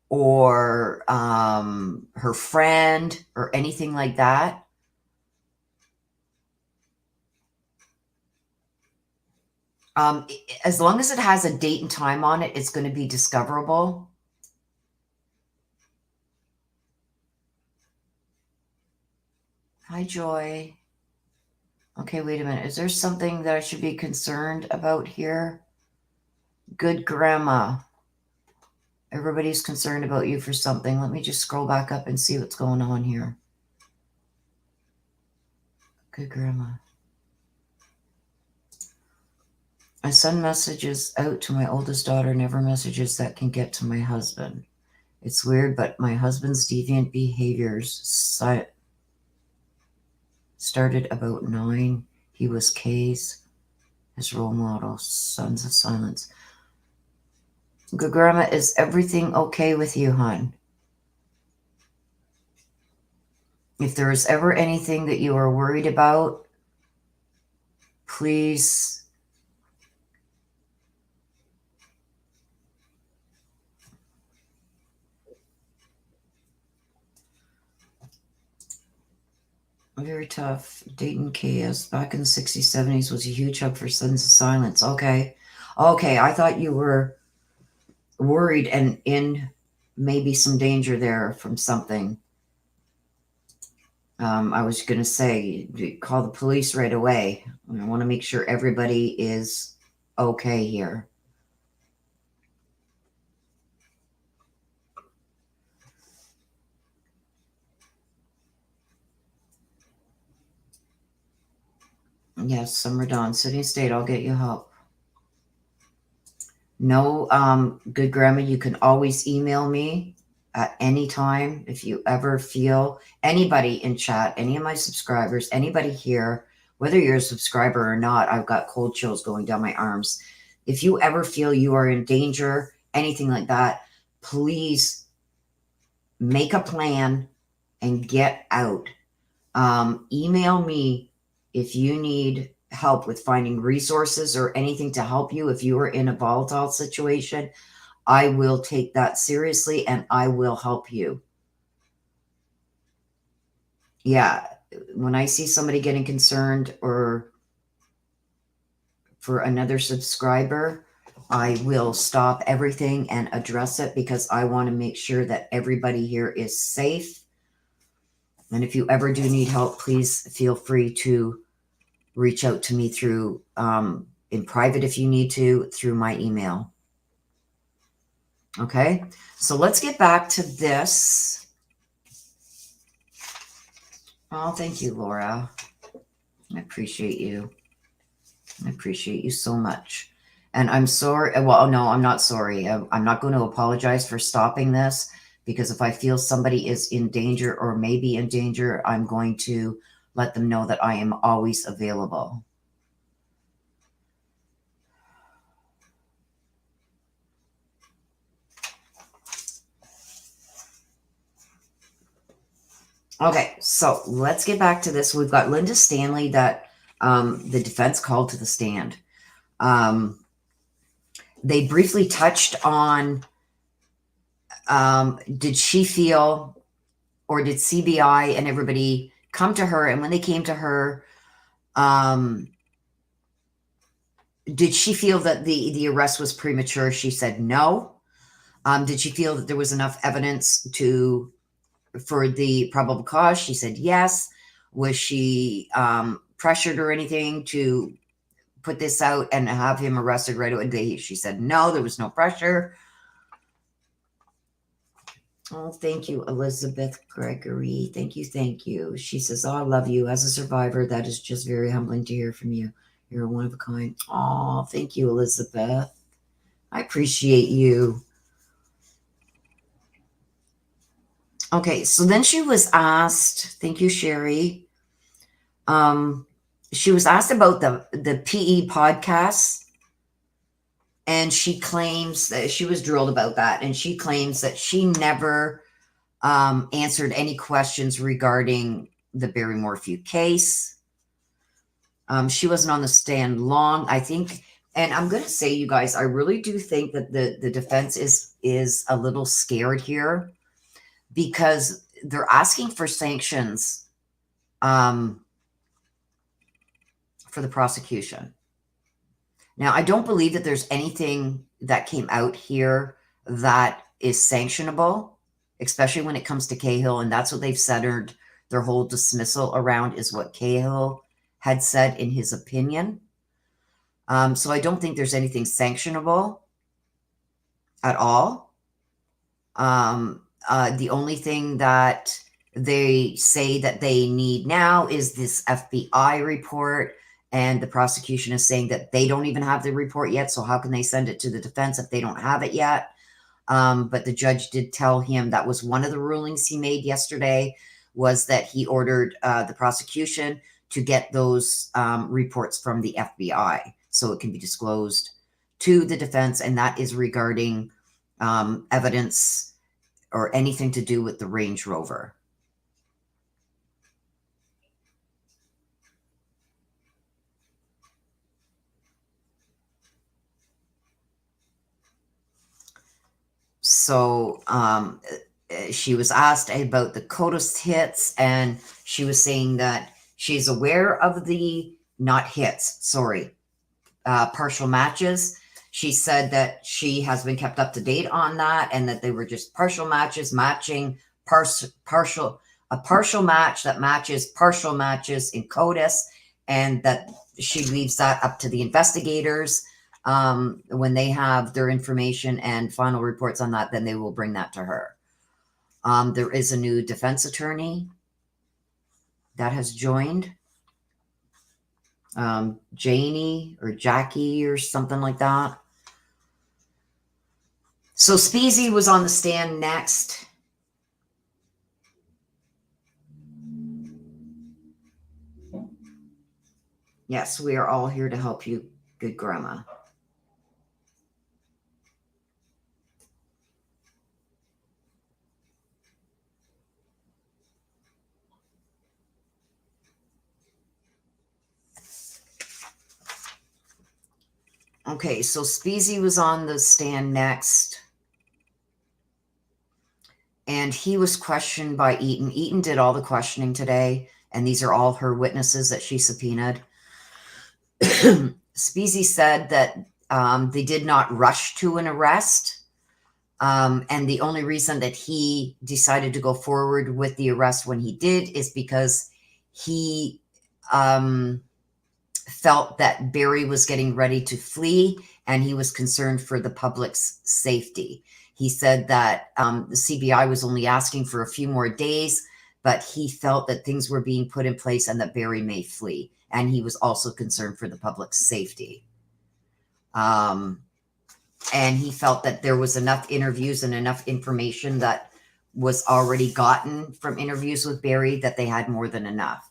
or her friend or anything like that, as long as it has a date and time on it, it's going to be discoverable. Hi, Joy. Okay, wait a minute. Is there something that I should be concerned about here? Good grandma. Everybody's concerned about you for something. Let me just scroll back up and see what's going on here. Good grandma. I send messages out to my oldest daughter, never messages that can get to my husband. It's weird, but my husband's deviant behaviors started about 9. He was Kay's, his role model, Sons of Silence. Good grandma, is everything okay with you, hon? If there is ever anything that you are worried about, please very tough. Dayton KS back in the 60s, 70s was a huge hub for Sons of Silence. Okay. Okay. I thought you were worried and in maybe some danger there from something. I was going to say, call the police right away. I want to make sure everybody is okay here. Yes, Summer Dawn, City State, I'll get you help. No, good grandma, you can always email me at any time if you ever feel, anybody in chat, any of my subscribers, anybody here, whether you're a subscriber or not, I've got cold chills going down my arms. If you ever feel you are in danger, anything like that, please make a plan and get out. Email me if you need help with finding resources or anything to help you. If you are in a volatile situation, I will take that seriously and I will help you. Yeah, when I see somebody getting concerned or for another subscriber, I will stop everything and address it because I want to make sure that everybody here is safe. And if you ever do need help, please feel free to reach out to me through in private if you need to, through my email. Okay, so let's get back to this. Oh, thank you, Laura. I appreciate you. I appreciate you so much. And I'm sorry. Well, no, I'm not sorry. I'm not going to apologize for stopping this because if I feel somebody is in danger or may be in danger, I'm going to let them know that I am always available. Okay, so let's get back to this. We've got Linda Stanley that the defense called to the stand. They briefly touched on did she feel or did CBI and everybody come to her? And when they came to her, did she feel that the arrest was premature? She said no. Did she feel that there was enough evidence for the probable cause? She said yes. Was she pressured or anything to put this out and have him arrested right away? She said no, there was no pressure. Oh, thank you, Elizabeth Gregory. Thank you, thank you. She says, oh, I love you. As a survivor, that is just very humbling to hear from you. You're one of a kind. Oh, thank you, Elizabeth. I appreciate you. Okay, so then she was asked, thank you, Sherry. She was asked about the PE podcasts, and she claims that she was drilled about that, and she claims that she never answered any questions regarding the Barry Morphew case. She wasn't on the stand long, I think. And I'm going to say, you guys, I really do think that the defense is a little scared here because they're asking for sanctions for the prosecution. Now, I don't believe that there's anything that came out here that is sanctionable, especially when it comes to Cahill, and that's what they've centered their whole dismissal around is what Cahill had said in his opinion. So I don't think there's anything sanctionable at all. The only thing that they say that they need now is this FBI report, and the prosecution is saying that they don't even have the report yet, so how can they send it to the defense if they don't have it yet? But the judge did tell him that was one of the rulings he made yesterday, was that he ordered the prosecution to get those reports from the FBI so it can be disclosed to the defense, and that is regarding evidence or anything to do with the Range Rover. So she was asked about the CODIS hits, and she was saying that she's aware of the, not hits, sorry, partial matches. She said that she has been kept up to date on that, and that they were just partial matches matching a partial match that matches partial matches in CODIS, and that she leaves that up to the investigators. When they have their information and final reports on that, then they will bring that to her. There is a new defense attorney that has joined. Janie or Jackie or something like that. So Speezy was on the stand next. Yes, we are all here to help you, good grandma. Okay, so Speezy was on the stand next. And he was questioned by Eaton. Eaton did all the questioning today, and these are all her witnesses that she subpoenaed. Speezy said that they did not rush to an arrest. And the only reason that he decided to go forward with the arrest when he did is because he felt that Barry was getting ready to flee, and he was concerned for the public's safety. He said that the CBI was only asking for a few more days, but he felt that things were being put in place and that Barry may flee. And he was also concerned for the public's safety. And he felt that there was enough interviews and enough information that was already gotten from interviews with Barry that they had more than enough.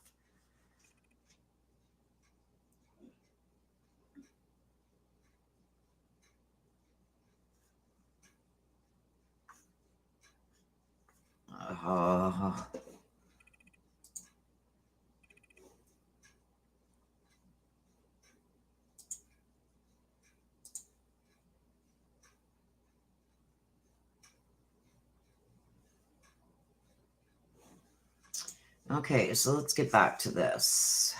Okay, so let's get back to this.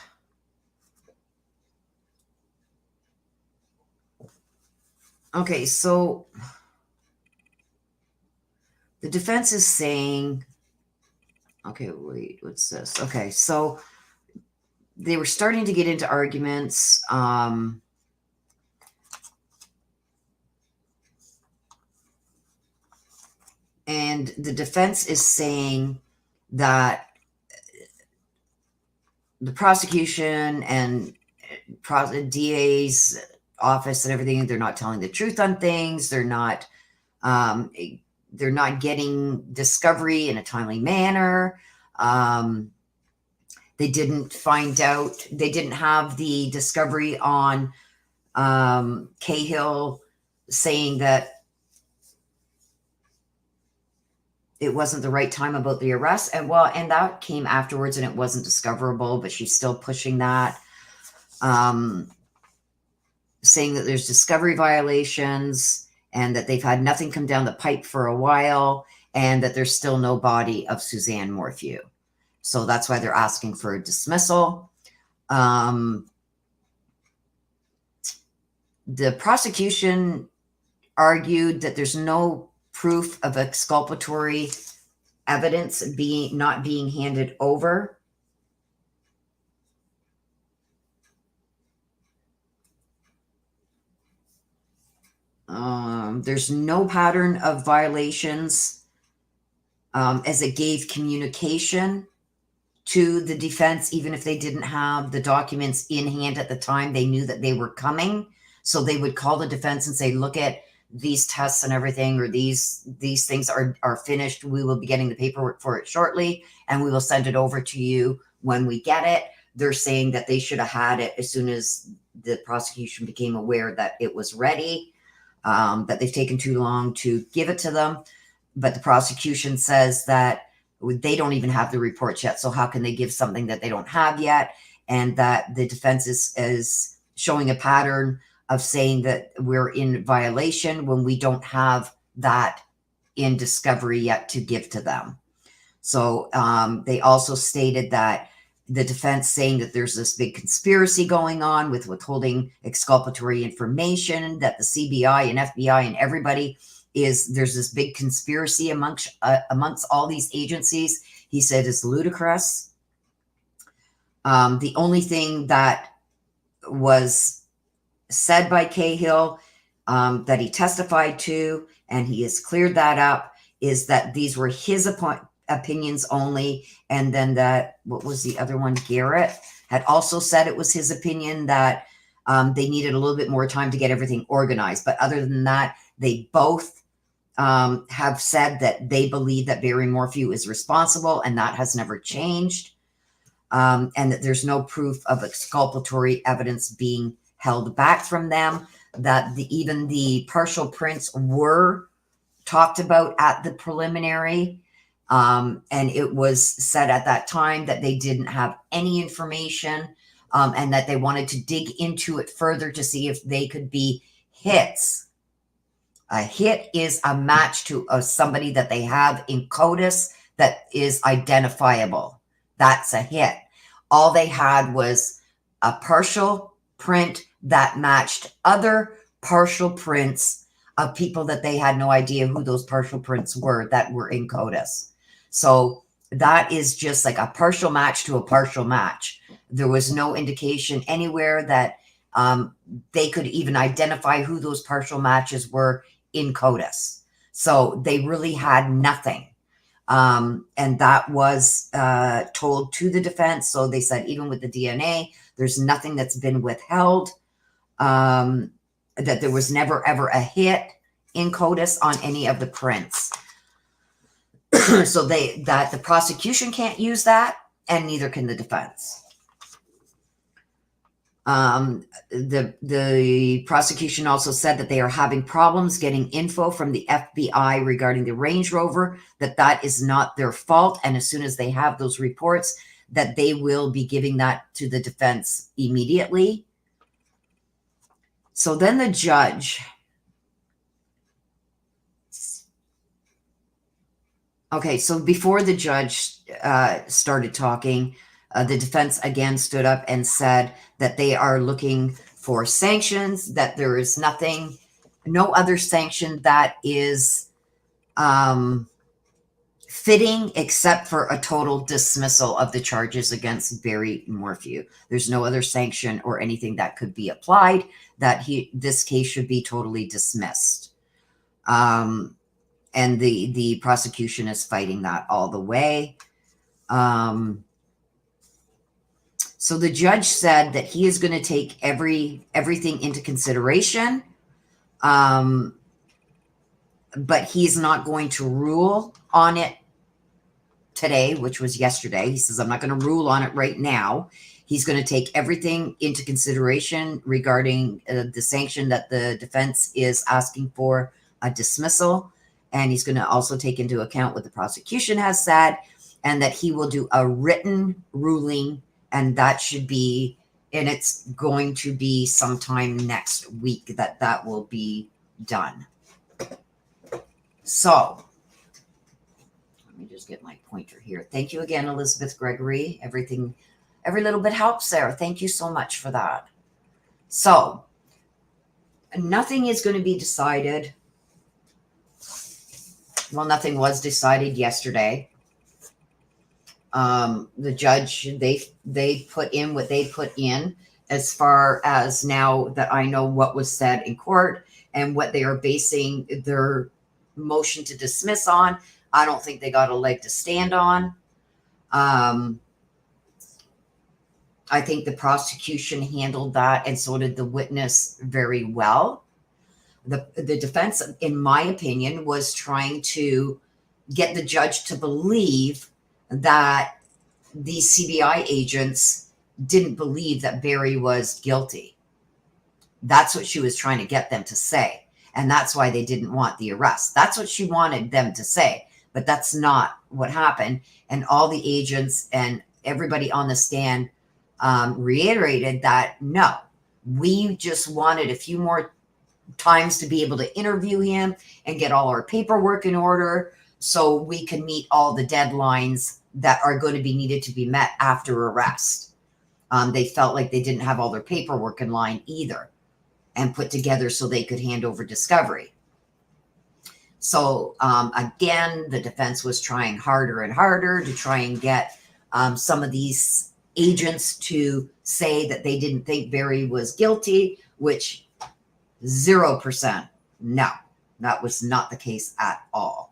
Okay, so the defense is saying, okay, wait, what's this? Okay, so they were starting to get into arguments. And the defense is saying that the prosecution and DA's office and everything, they're not telling the truth on things. They're not getting discovery in a timely manner. They didn't find out, they didn't have the discovery on Cahill saying that it wasn't the right time about the arrest. And that came afterwards and it wasn't discoverable, but she's still pushing that. Saying that there's discovery violations and that they've had nothing come down the pipe for a while, and that there's still no body of Suzanne Morphew. So that's why they're asking for a dismissal. The prosecution argued that there's no proof of exculpatory evidence not being handed over. There's no pattern of violations, as it gave communication to the defense, even if they didn't have the documents in hand at the time. They knew that they were coming, so they would call the defense and say, look at these tests and everything, or these things are finished. We will be getting the paperwork for it shortly, and we will send it over to you when we get it. They're saying that they should have had it as soon as the prosecution became aware that it was ready, that they've taken too long to give it to them. But the prosecution says that they don't even have the reports yet. So how can they give something that they don't have yet? And that the defense is showing a pattern of saying that we're in violation when we don't have that in discovery yet to give to them. So they also stated that the defense saying that there's this big conspiracy going on with withholding exculpatory information, that the CBI and FBI and everybody there's this big conspiracy amongst all these agencies. He said is ludicrous. The only thing that was said by Cahill, that he testified to, and he has cleared that up, is that these were his opinions only. And then that, what was the other one? Garrett had also said it was his opinion that they needed a little bit more time to get everything organized. But other than that, they both have said that they believe that Barry Morphew is responsible, and that has never changed. And that there's no proof of exculpatory evidence being held back from them, that even the partial prints were talked about at the preliminary. And it was said at that time that they didn't have any information, and that they wanted to dig into it further to see if they could be hits. A hit is a match to somebody that they have in CODIS that is identifiable. That's a hit. All they had was a partial print that matched other partial prints of people that they had no idea who those partial prints were that were in CODIS. So that is just like a partial match to a partial match. There was no indication anywhere that they could even identify who those partial matches were in CODIS. So they really had nothing. And that was told to the defense. So they said, even with the DNA, there's nothing that's been withheld, that there was never, ever a hit in CODIS on any of the prints. So that the prosecution can't use that, and neither can the defense. The prosecution also said that they are having problems getting info from the FBI regarding the Range Rover, that is not their fault. And as soon as they have those reports, that they will be giving that to the defense immediately. So then the judge, okay, so before the judge started talking, the defense again stood up and said that they are looking for sanctions, that there is no other sanction that is fitting except for a total dismissal of the charges against Barry Morphew. There's no other sanction or anything that could be applied, that this case should be totally dismissed. And the prosecution is fighting that all the way. So the judge said that he is going to take everything into consideration, but he's not going to rule on it today, which was yesterday. He says, I'm not going to rule on it right now. He's going to take everything into consideration regarding the sanction that the defense is asking for, a dismissal. And he's going to also take into account what the prosecution has said, and that he will do a written ruling. And that should be, and it's going to be sometime next week that will be done. So, let me just get my pointer here. Thank you again, Elizabeth Gregory. Every little bit helps there. Thank you so much for that. So, nothing is going to be decided. Well, nothing was decided yesterday. The judge, they put in what they put in, as far as now that I know what was said in court and what they are basing their motion to dismiss on. I don't think they got a leg to stand on. I think the prosecution handled that, and so did the witness, very well. The defense, in my opinion, was trying to get the judge to believe that these CBI agents didn't believe that Barry was guilty. That's what she was trying to get them to say. And that's why they didn't want the arrest. That's what she wanted them to say. But that's not what happened. And all the agents and everybody on the stand reiterated that, no, we just wanted a few more times to be able to interview him and get all our paperwork in order so we can meet all the deadlines that are going to be needed to be met after arrest. They felt like they didn't have all their paperwork in line either and put together so they could hand over discovery. So again, the defense was trying harder and harder to try and get some of these agents to say that they didn't think Barry was guilty, which 0%. No, that was not the case at all.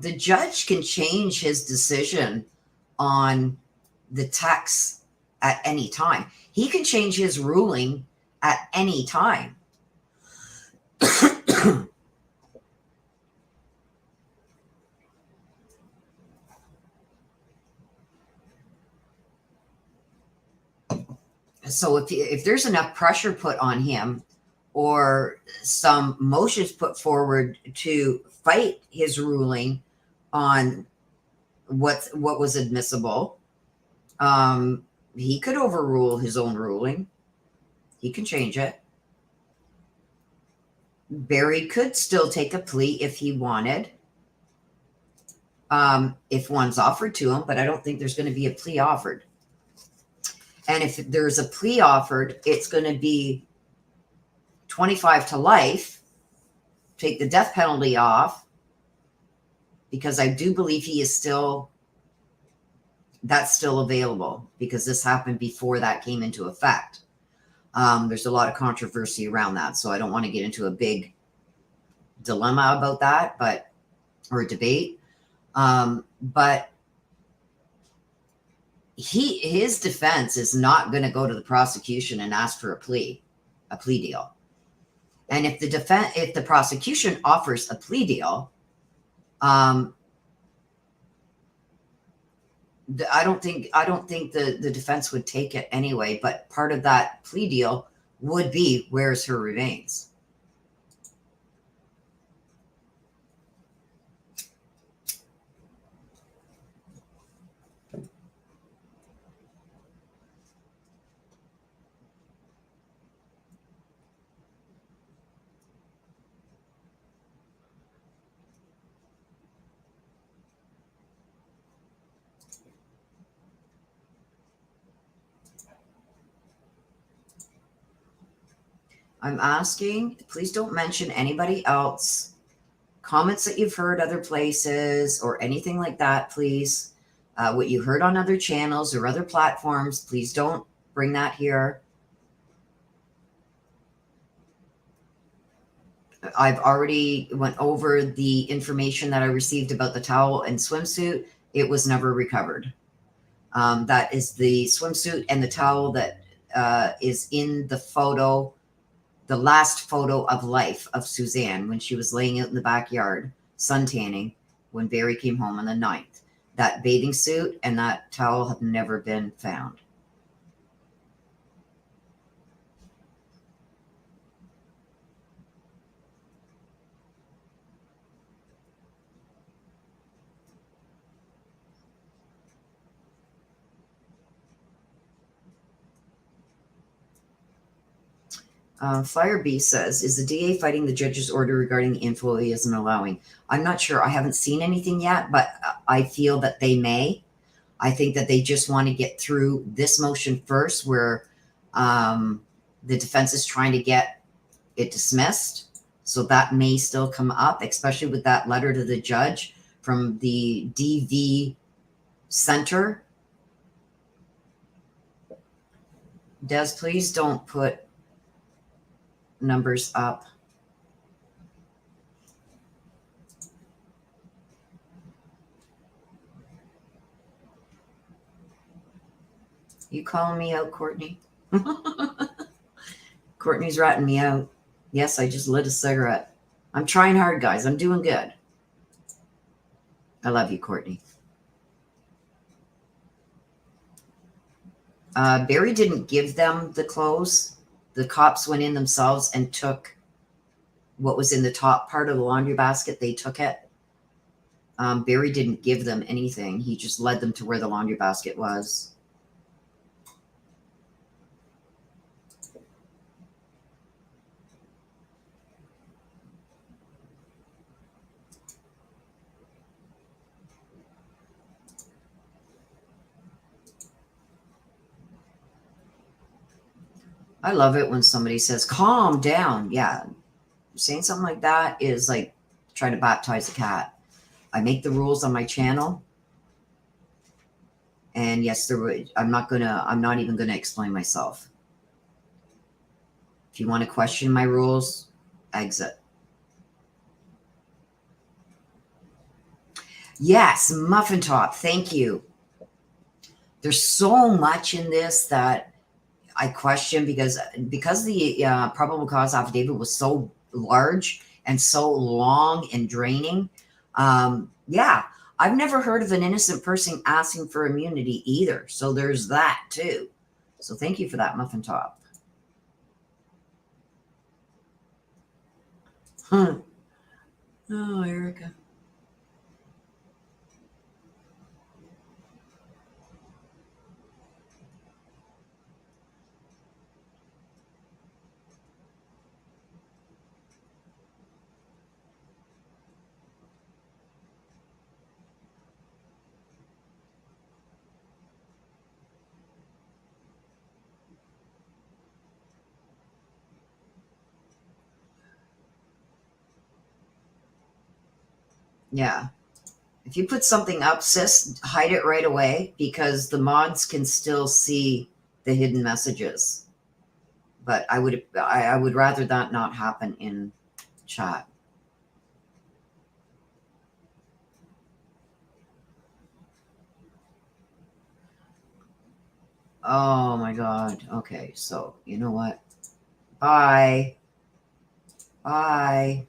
The judge can change his decision on the text at any time. He can change his ruling at any time. So if there's enough pressure put on him or some motions put forward to fight his ruling on what was admissible, he could overrule his own ruling. He can change it. Barry could still take a plea if he wanted, if one's offered to him, but I don't think there's going to be a plea offered. And if there's a plea offered, it's going to be 25 to life, take the death penalty off, because I do believe he is that's still available, because this happened before that came into effect. There's a lot of controversy around that, so I don't want to get into a big dilemma about that, or a debate. But his defense is not going to go to the prosecution and ask for a plea deal. And if the prosecution offers a plea deal, I don't think the defense would take it anyway, but part of that plea deal would be, where's her remains? I'm asking, please don't mention anybody else. Comments that you've heard other places or anything like that, please. What you heard on other channels or other platforms, please don't bring that here. I've already went over the information that I received about the towel and swimsuit. It was never recovered. That is the swimsuit and the towel that is in the photo, the last photo of life of Suzanne when she was laying out in the backyard, suntanning, when Barry came home on the 9th. That bathing suit and that towel have never been found. Firebee says, is the DA fighting the judge's order regarding the info he isn't allowing? I'm not sure. I haven't seen anything yet, but I feel that they may. I think that they just want to get through this motion first, where The defense is trying to get it dismissed. So that may still come up, especially with that letter to the judge from the DV Center. Des, please don't put numbers up. You calling me out, Courtney? Courtney's ratting me out. Yes, I just lit a cigarette. I'm trying hard, guys. I'm doing good. I love you, Courtney. Barry didn't give them the clothes. The cops went in themselves and took what was in the top part of the laundry basket. They took it. Barry didn't give them anything. He just led them to where the laundry basket was. I love it when somebody says, calm down. Yeah. Saying something like that is like trying to baptize a cat. I make the rules on my channel. And yes, I'm not even gonna explain myself. If you want to question my rules, exit. Yes, Muffin Top, thank you. There's so much in this that I question because the probable cause affidavit was so large and so long and draining. Yeah, I've never heard of an innocent person asking for immunity either. So there's that too. So thank you for that, Muffin Top. Oh, Erica. Yeah. If you put something up, sis, hide it right away because the mods can still see the hidden messages. But I would rather that not happen in chat. Oh my God. Okay, so you know what? Bye. Bye.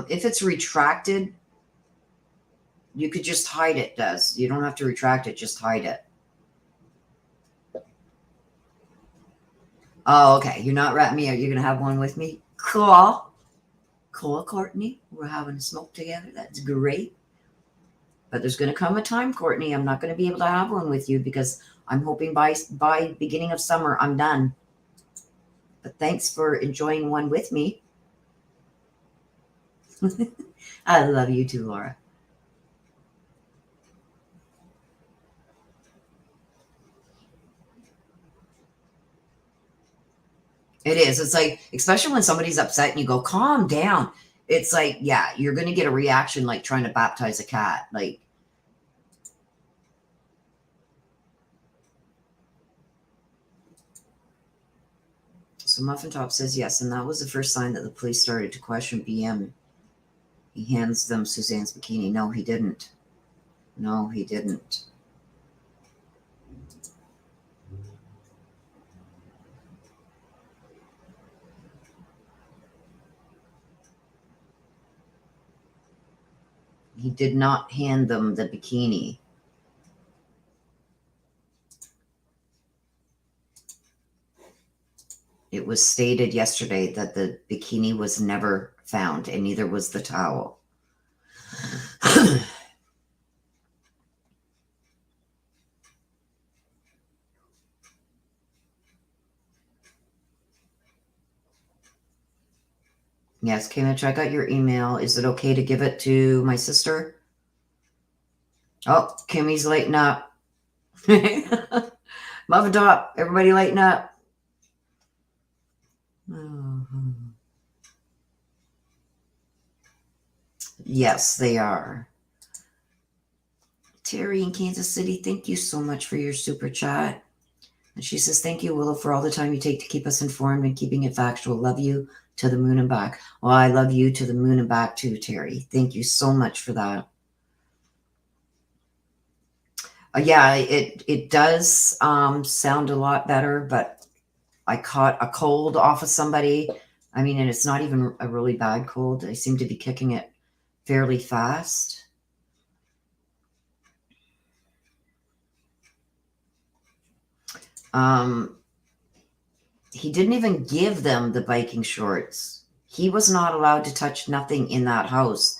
If it's retracted, you could just hide it, Des. You don't have to retract it, just hide it. Oh, okay. You're not ratting me out. You're going to have one with me? Cool. Cool, Courtney. We're having a smoke together. That's great. But there's going to come a time, Courtney, I'm not going to be able to have one with you because I'm hoping by beginning of summer, I'm done. But thanks for enjoying one with me. I love you too, Laura. It is. It's like, especially when somebody's upset and you go, calm down. It's like, yeah, you're going to get a reaction like trying to baptize a cat. Like, so Muffin Top says yes, and that was the first sign that the police started to question BM. He hands them Suzanne's bikini. No, he didn't. No, he didn't. He did not hand them the bikini. It was stated yesterday that the bikini was never found, and neither was the towel. Yes, K-Mitch, I got your email. Is it okay to give it to my sister? Oh, Kimmy's lighting up. Muffin top. Everybody lighten up. Yes, they are. Terry in Kansas City, thank you so much for your super chat. And she says, thank you, Willow, for all the time you take to keep us informed and keeping it factual. Love you to the moon and back. Well, I love you to the moon and back too, Terry. Thank you so much for that. Yeah, it does sound a lot better, but I caught a cold off of somebody. I mean, and it's not even a really bad cold. I seem to be kicking it fairly fast. He didn't even give them the biking shorts. He was not allowed to touch nothing in that house.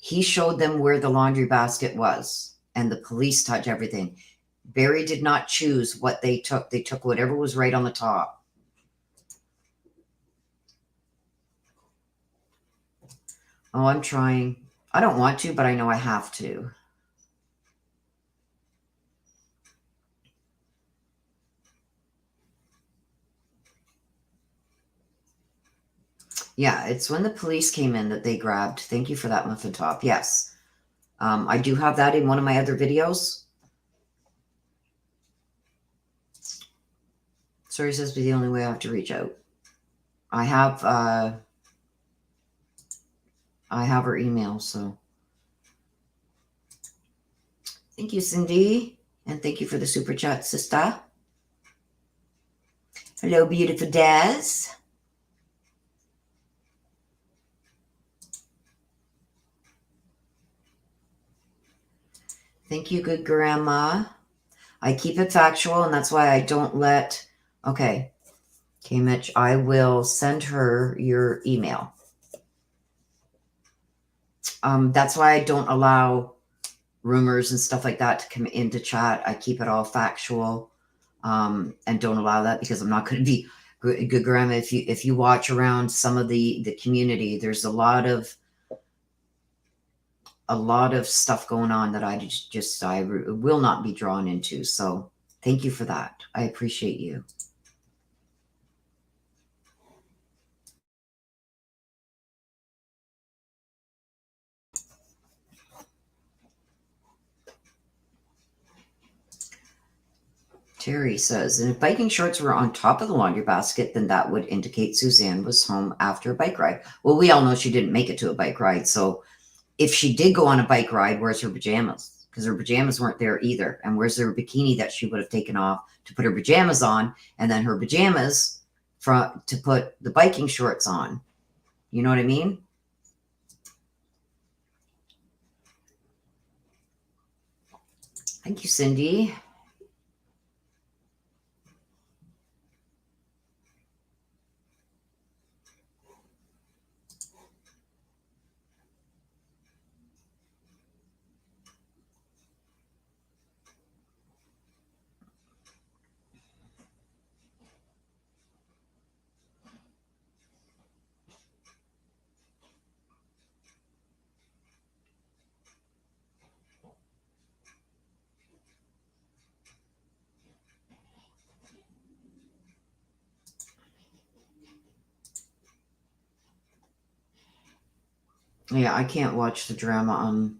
He showed them where the laundry basket was, and the police touched everything. Barry did not choose what they took. They took whatever was right on the top. Oh, I'm trying. I don't want to, but I know I have to. Yeah, it's when the police came in that they grabbed. Thank you for that, Muffin Top. Yes. I do have that in one of my other videos. Sorry says be the only way I have to reach out. I have her email, so. Thank you, Cindy. And thank you for the super chat, sister. Hello, beautiful Des. Thank you, good grandma. I keep it factual, and that's why I don't let... Okay. Okay, Mitch, I will send her your email. That's why I don't allow rumors and stuff like that to come into chat. I keep it all factual, and don't allow that because I'm not going to be good grandma. If you watch around some of the community, there's a lot of stuff going on that I will not be drawn into. So thank you for that. I appreciate you. Terry says, and if biking shorts were on top of the laundry basket, then that would indicate Suzanne was home after a bike ride. Well, we all know she didn't make it to a bike ride. So if she did go on a bike ride, where's her pajamas? Because her pajamas weren't there either. And where's her bikini that she would have taken off to put her pajamas on, and then her pajamas to put the biking shorts on? You know what I mean? Thank you, Cindy. Yeah, I can't watch the drama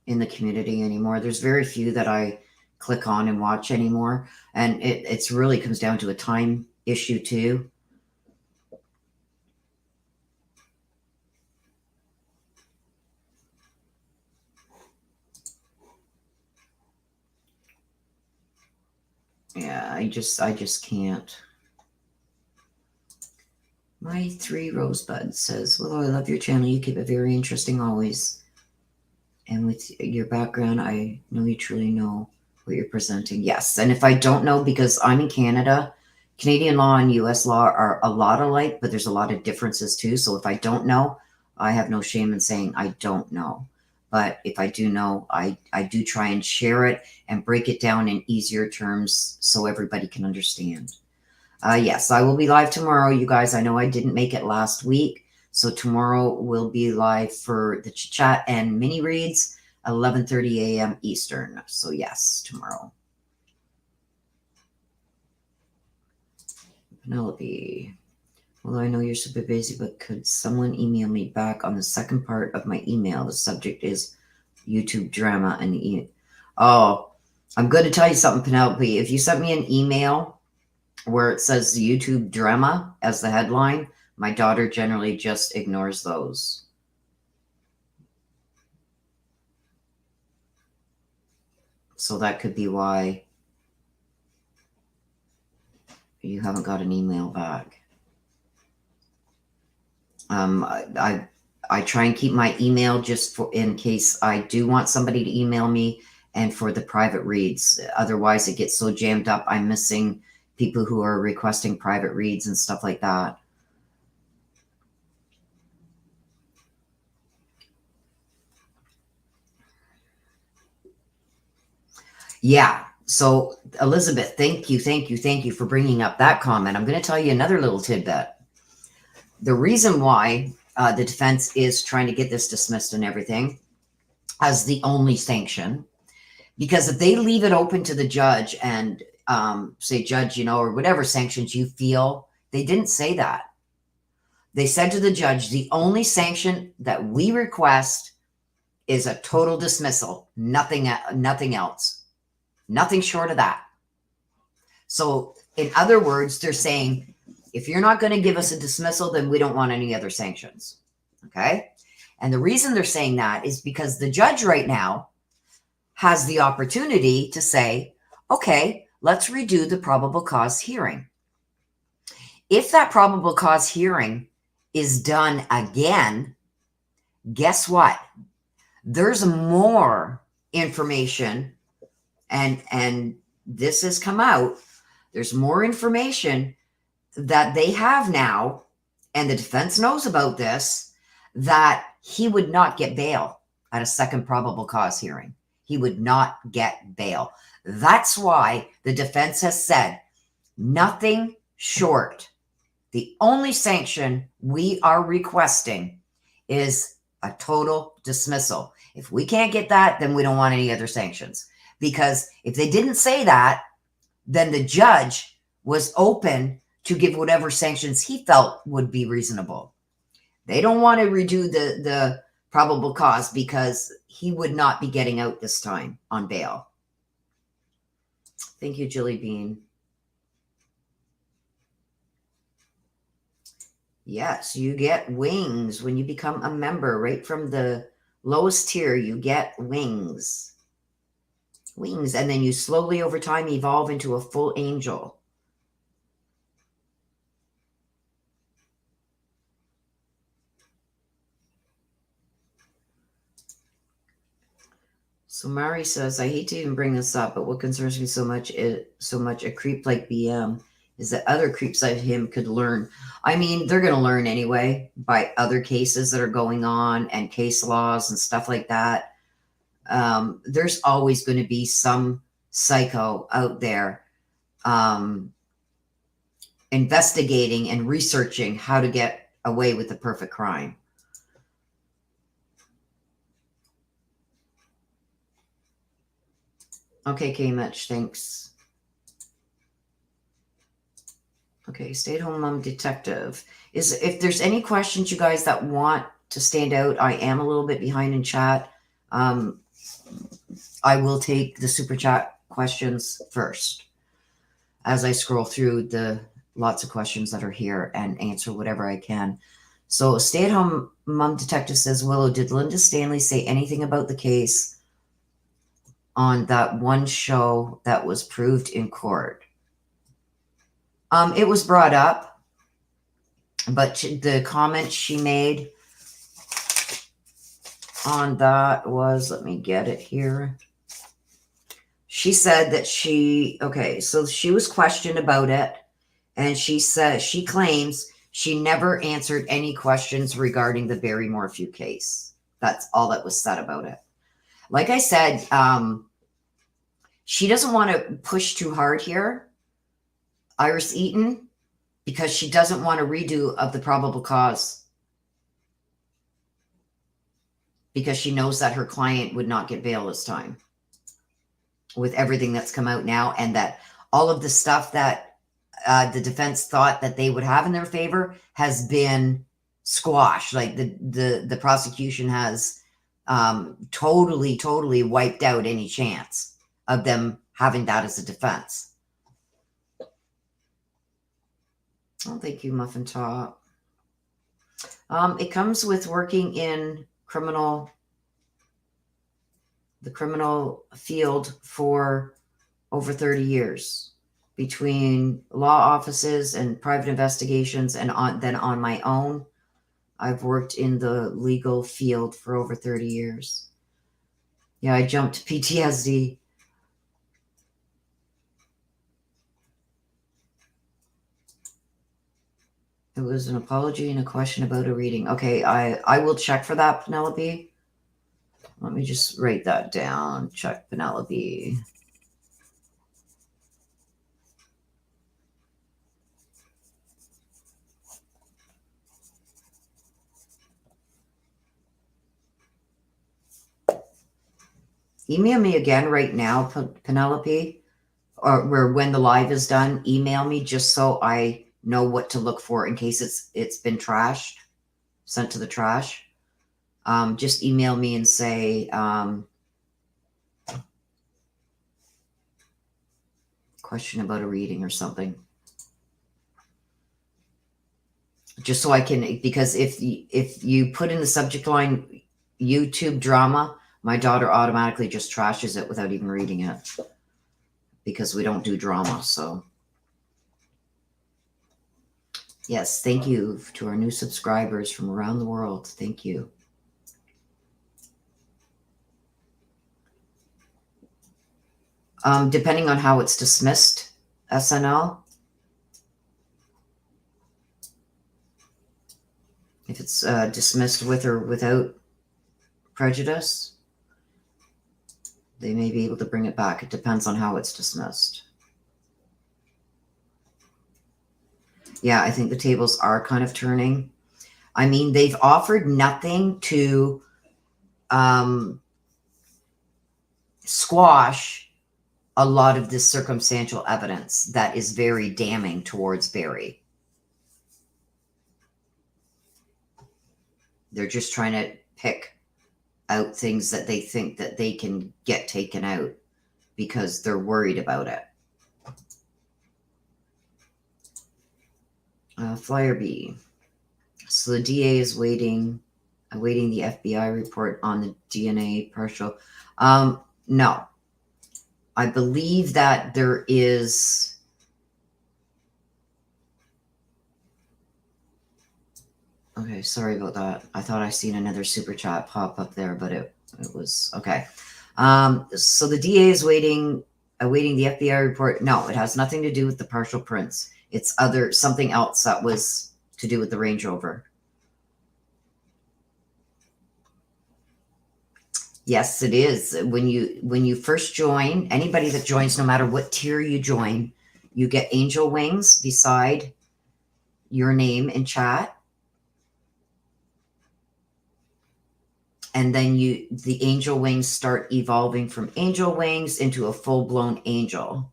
in the community anymore. There's very few that I click on and watch anymore. And it's really comes down to a time issue too. Yeah, I just can't. My 3 Rosebud says, well, I love your channel. You keep it very interesting always. And with your background, I know you truly know what you're presenting. Yes. And if I don't know, because I'm in Canada, Canadian law and US law are a lot alike, but there's a lot of differences too. So if I don't know, I have no shame in saying I don't know. But if I do know, I do try and share it and break it down in easier terms so everybody can understand. Yes, I will be live tomorrow, you guys. I know I didn't make it last week. So tomorrow we'll be live for the chit chat and mini reads, 11:30 a.m. Eastern. So yes, tomorrow. Penelope. Well, I know you're super busy, but could someone email me back on the second part of my email? The subject is YouTube drama and oh, I'm going to tell you something, Penelope. If you sent me an email where it says YouTube drama as the headline, my daughter generally just ignores those. So that could be why you haven't got an email back. I try and keep my email just for in case I do want somebody to email me and for the private reads. Otherwise, it gets so jammed up, I'm missing people who are requesting private reads and stuff like that. Yeah. So, Elizabeth, thank you for bringing up that comment. I'm going to tell you another little tidbit. The reason why the defense is trying to get this dismissed and everything as the only sanction, because if they leave it open to the judge and say, judge, or whatever sanctions you feel, they didn't say that. They said to the judge, the only sanction that we request is a total dismissal, nothing else, nothing short of that. So in other words, they're saying, if you're not going to give us a dismissal, then we don't want any other sanctions. Okay. And the reason they're saying that is because the judge right now has the opportunity to say, okay, let's redo the probable cause hearing. If that probable cause hearing is done again, guess what? There's more information, and this has come out. There's more information that they have now, and the defense knows about this, that he would not get bail at a second probable cause hearing. He would not get bail. That's why the defense has said nothing short. The only sanction we are requesting is a total dismissal. If we can't get that, then we don't want any other sanctions. Because if they didn't say that, then the judge was open to give whatever sanctions he felt would be reasonable. They don't want to redo the probable cause because he would not be getting out this time on bail. Thank you, Jilly Bean. Yes, you get wings when you become a member. Right from the lowest tier, you get wings. Wings, and then you slowly over time evolve into a full angel. So Mari says, I hate to even bring this up, but what concerns me so much a creep like BM is that other creeps like him could learn. I mean, they're going to learn anyway by other cases that are going on and case laws and stuff like that. There's always going to be some psycho out there investigating and researching how to get away with the perfect crime. Okay, K-Much, thanks. Okay, stay-at-home mom detective. If there's any questions, you guys, that want to stand out, I am a little bit behind in chat. I will take the super chat questions first as I scroll through the lots of questions that are here and answer whatever I can. So stay-at-home mom detective says, Willow, did Linda Stanley say anything about the case on that one show that was proved in court? It was brought up, but the comment she made on that was, let me get it here. She said that so she was questioned about it, and she claims she never answered any questions regarding the Barry Morphew case. That's all that was said about it. Like I said, she doesn't want to push too hard here, Iris Eaton, because she doesn't want a redo of the probable cause because she knows that her client would not get bail this time with everything that's come out now, and that all of the stuff that the defense thought that they would have in their favor has been squashed. Like the prosecution has totally wiped out any chance of them having that as a defense. Oh, thank you, Muffin Top. It comes with working in the criminal field for over 30 years, between law offices and private investigations, and then on my own. I've worked in the legal field for over 30 years. Yeah, I jumped to PTSD. It was an apology and a question about a reading. Okay, I will check for that, Penelope. Let me just write that down. Check Penelope. Email me again right now, Penelope, or when the live is done, email me just so I know what to look for in case it's been trashed, sent to the trash. Just email me and say, question about a reading or something. Just so I can, because if you put in the subject line YouTube drama, my daughter automatically just trashes it without even reading it, because we don't do drama. So yes, thank you to our new subscribers from around the world. Thank you. Depending on how it's dismissed, SNL. If it's dismissed with or without prejudice, they may be able to bring it back. It depends on how it's dismissed. Yeah, I think the tables are kind of turning. I mean, they've offered nothing to squash a lot of this circumstantial evidence that is very damning towards Barry. They're just trying to pick out things that they think that they can get taken out because they're worried about it. Flyer B. So the DA is awaiting the FBI report on the DNA partial. No. I believe that there is... Okay, sorry about that. I thought I seen another super chat pop up there, but it was... Okay. So the DA is awaiting the FBI report. No, it has nothing to do with the partial prints. It's something else that was to do with the Range Rover. Yes, it is. When you first join, anybody that joins, no matter what tier you join, you get angel wings beside your name in chat. And then the angel wings start evolving from angel wings into a full-blown angel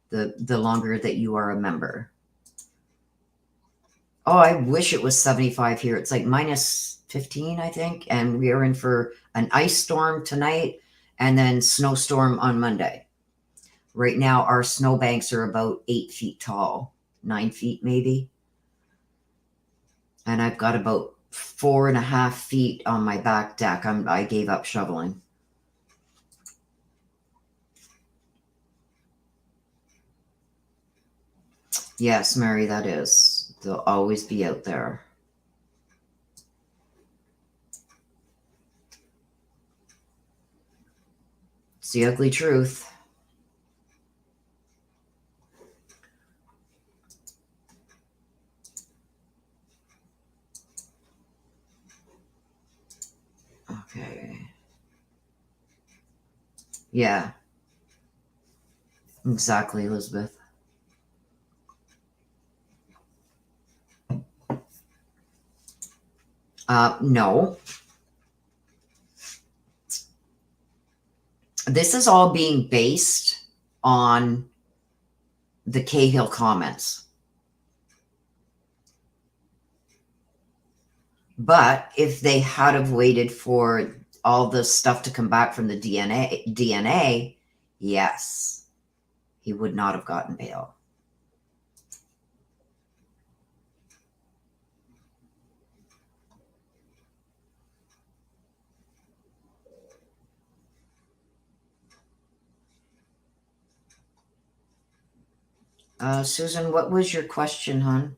the longer that you are a member. Oh, I wish it was 75 here. It's like minus 15, I think. And we are in for an ice storm tonight and then snowstorm on Monday. Right now, our snowbanks are about 8 feet tall, 9 feet maybe. And I've got about 4.5 feet on my back deck. I gave up shoveling. Yes, Mary, that is. They'll always be out there. It's the ugly truth. Okay. Yeah. Exactly, Elizabeth. No. This is all being based on the Cahill comments. But if they had have waited for all the stuff to come back from the DNA, yes, he would not have gotten bail. Susan, what was your question, hon?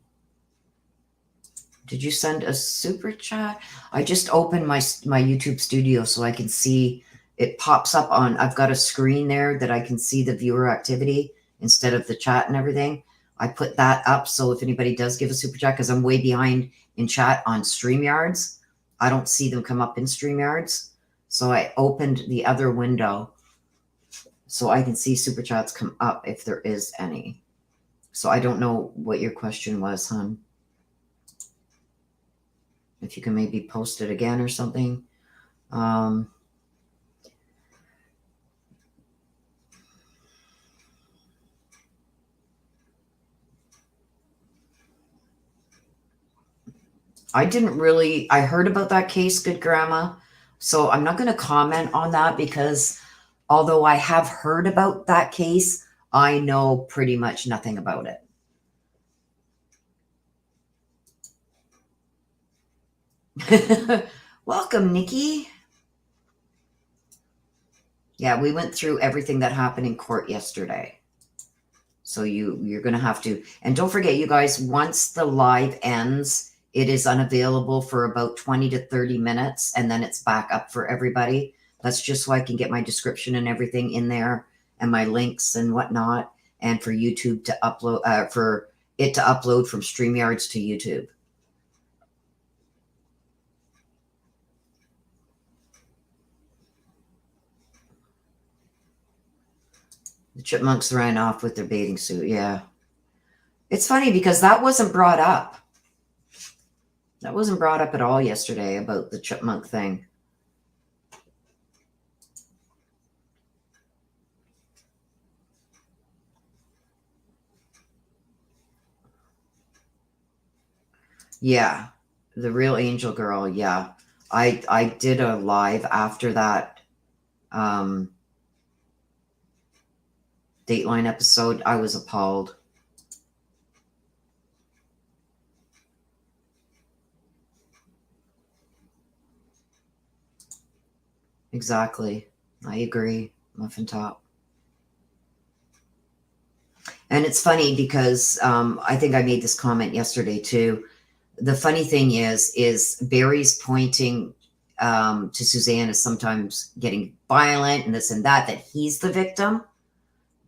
Did you send a super chat? I just opened my YouTube studio so I can see it pops up on. I've got a screen there that I can see the viewer activity instead of the chat and everything. I put that up so if anybody does give a super chat, because I'm way behind in chat on StreamYards, I don't see them come up in StreamYards. So I opened the other window so I can see super chats come up if there is any. So I don't know what your question was, hon. If you can maybe post it again or something. I heard about that case, good grandma. So I'm not going to comment on that because although I have heard about that case, I know pretty much nothing about it. Welcome, Nikki. Yeah, we went through everything that happened in court yesterday. So you're going to have to, and don't forget, you guys, once the live ends, it is unavailable for about 20 to 30 minutes, and then it's back up for everybody. That's just so I can get my description and everything in there, and my links and whatnot, and for YouTube to upload, for it to upload from StreamYards to YouTube. The chipmunks ran off with their bathing suit. Yeah. It's funny because that wasn't brought up. That wasn't brought up at all yesterday about the chipmunk thing. Yeah. The real angel girl. Yeah. I did a live after that Dateline episode. I was appalled. Exactly. I agree, Muffin Top. And it's funny because I think I made this comment yesterday too. The funny thing is Barry's pointing to Suzanne as sometimes getting violent and this and that he's the victim.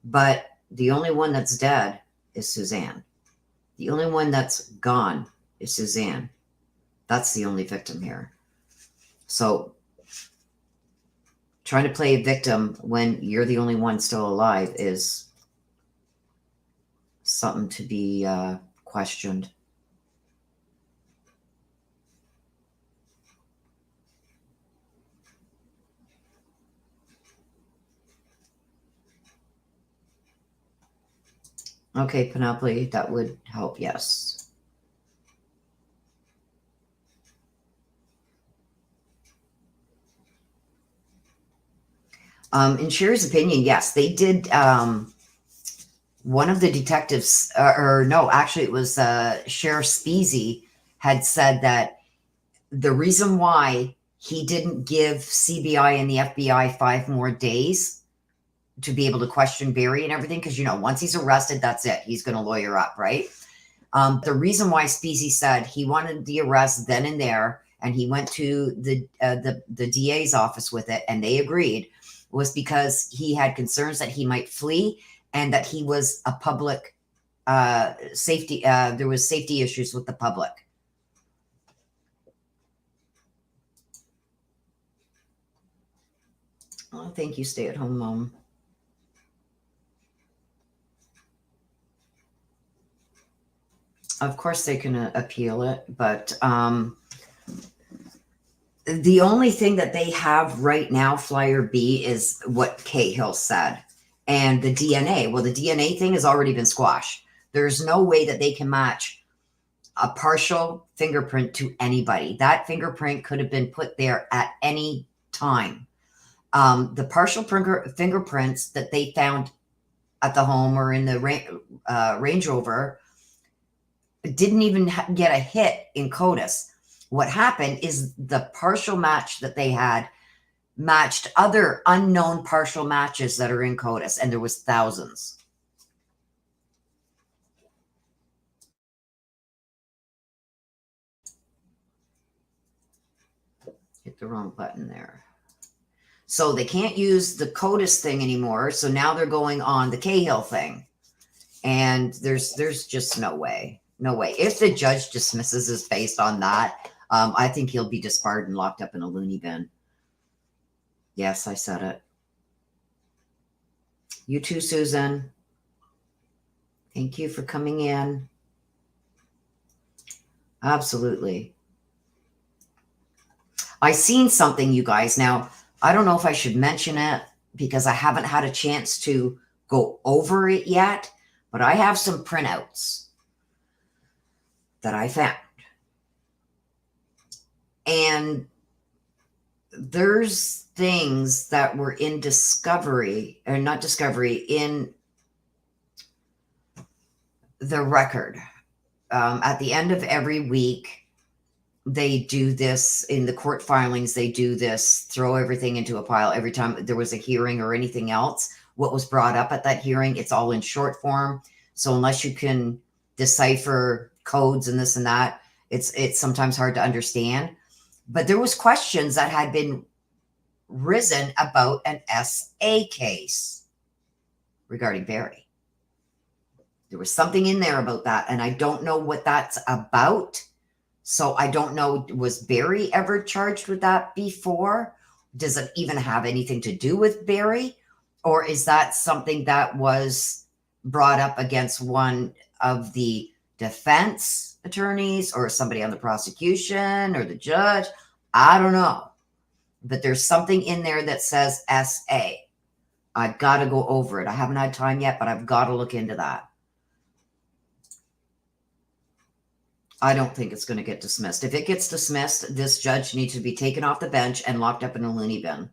But the only one that's dead is Suzanne. The only one that's gone is Suzanne. That's the only victim here. So trying to play a victim when you're the only one still alive is something to be questioned. Okay, Penelope, that would help, yes. In Sherry's opinion, yes, they did. One of the detectives, or no, actually it was Sheriff Speasy had said that the reason why he didn't give CBI and the FBI 5 more days to be able to question Barry and everything, because, once he's arrested, that's it. He's going to lawyer up, right? The reason why Speasy said he wanted the arrest then and there, and he went to the DA's office with it, and they agreed, was because he had concerns that he might flee and that he was a public safety. There was safety issues with the public. Oh, thank you, stay-at-home mom. Of course they can appeal it, but The only thing that they have right now, Flyer B, is what Cahill said. And the DNA. Well, the DNA thing has already been squashed. There's no way that they can match a partial fingerprint to anybody. That fingerprint could have been put there at any time. The partial fingerprints that they found at the home or in the Range Rover didn't even get a hit in CODIS. What happened is the partial match that they had matched other unknown partial matches that are in CODIS, and there was thousands. Hit the wrong button there. So they can't use the CODIS thing anymore. So now they're going on the Cahill thing. And there's just no way. No way. If the judge dismisses us based on that, I think he'll be disbarred and locked up in a loony bin. Yes, I said it. You too, Susan. Thank you for coming in. Absolutely. I seen something, you guys. Now, I don't know if I should mention it because I haven't had a chance to go over it yet, but I have some printouts that I found. And there's things that were in Discovery, or not Discovery, in the record. At the end of every week, they do this in the court filings. They do this, throw everything into a pile every time there was a hearing or anything else. What was brought up at that hearing, it's all in short form. So unless you can decipher codes and this and that, it's sometimes hard to understand. But there was questions that had been risen about an SA case regarding Barry. There was something in there about that, and I don't know what that's about. So I don't know, was Barry ever charged with that before? Does it even have anything to do with Barry? Or is that something that was brought up against one of the defense attorneys or somebody on the prosecution or the judge? I don't know. But there's something in there that says SA. I've got to go over it. I haven't had time yet, but I've got to look into that. I don't think it's going to get dismissed. If it gets dismissed, this judge needs to be taken off the bench and locked up in a loony bin.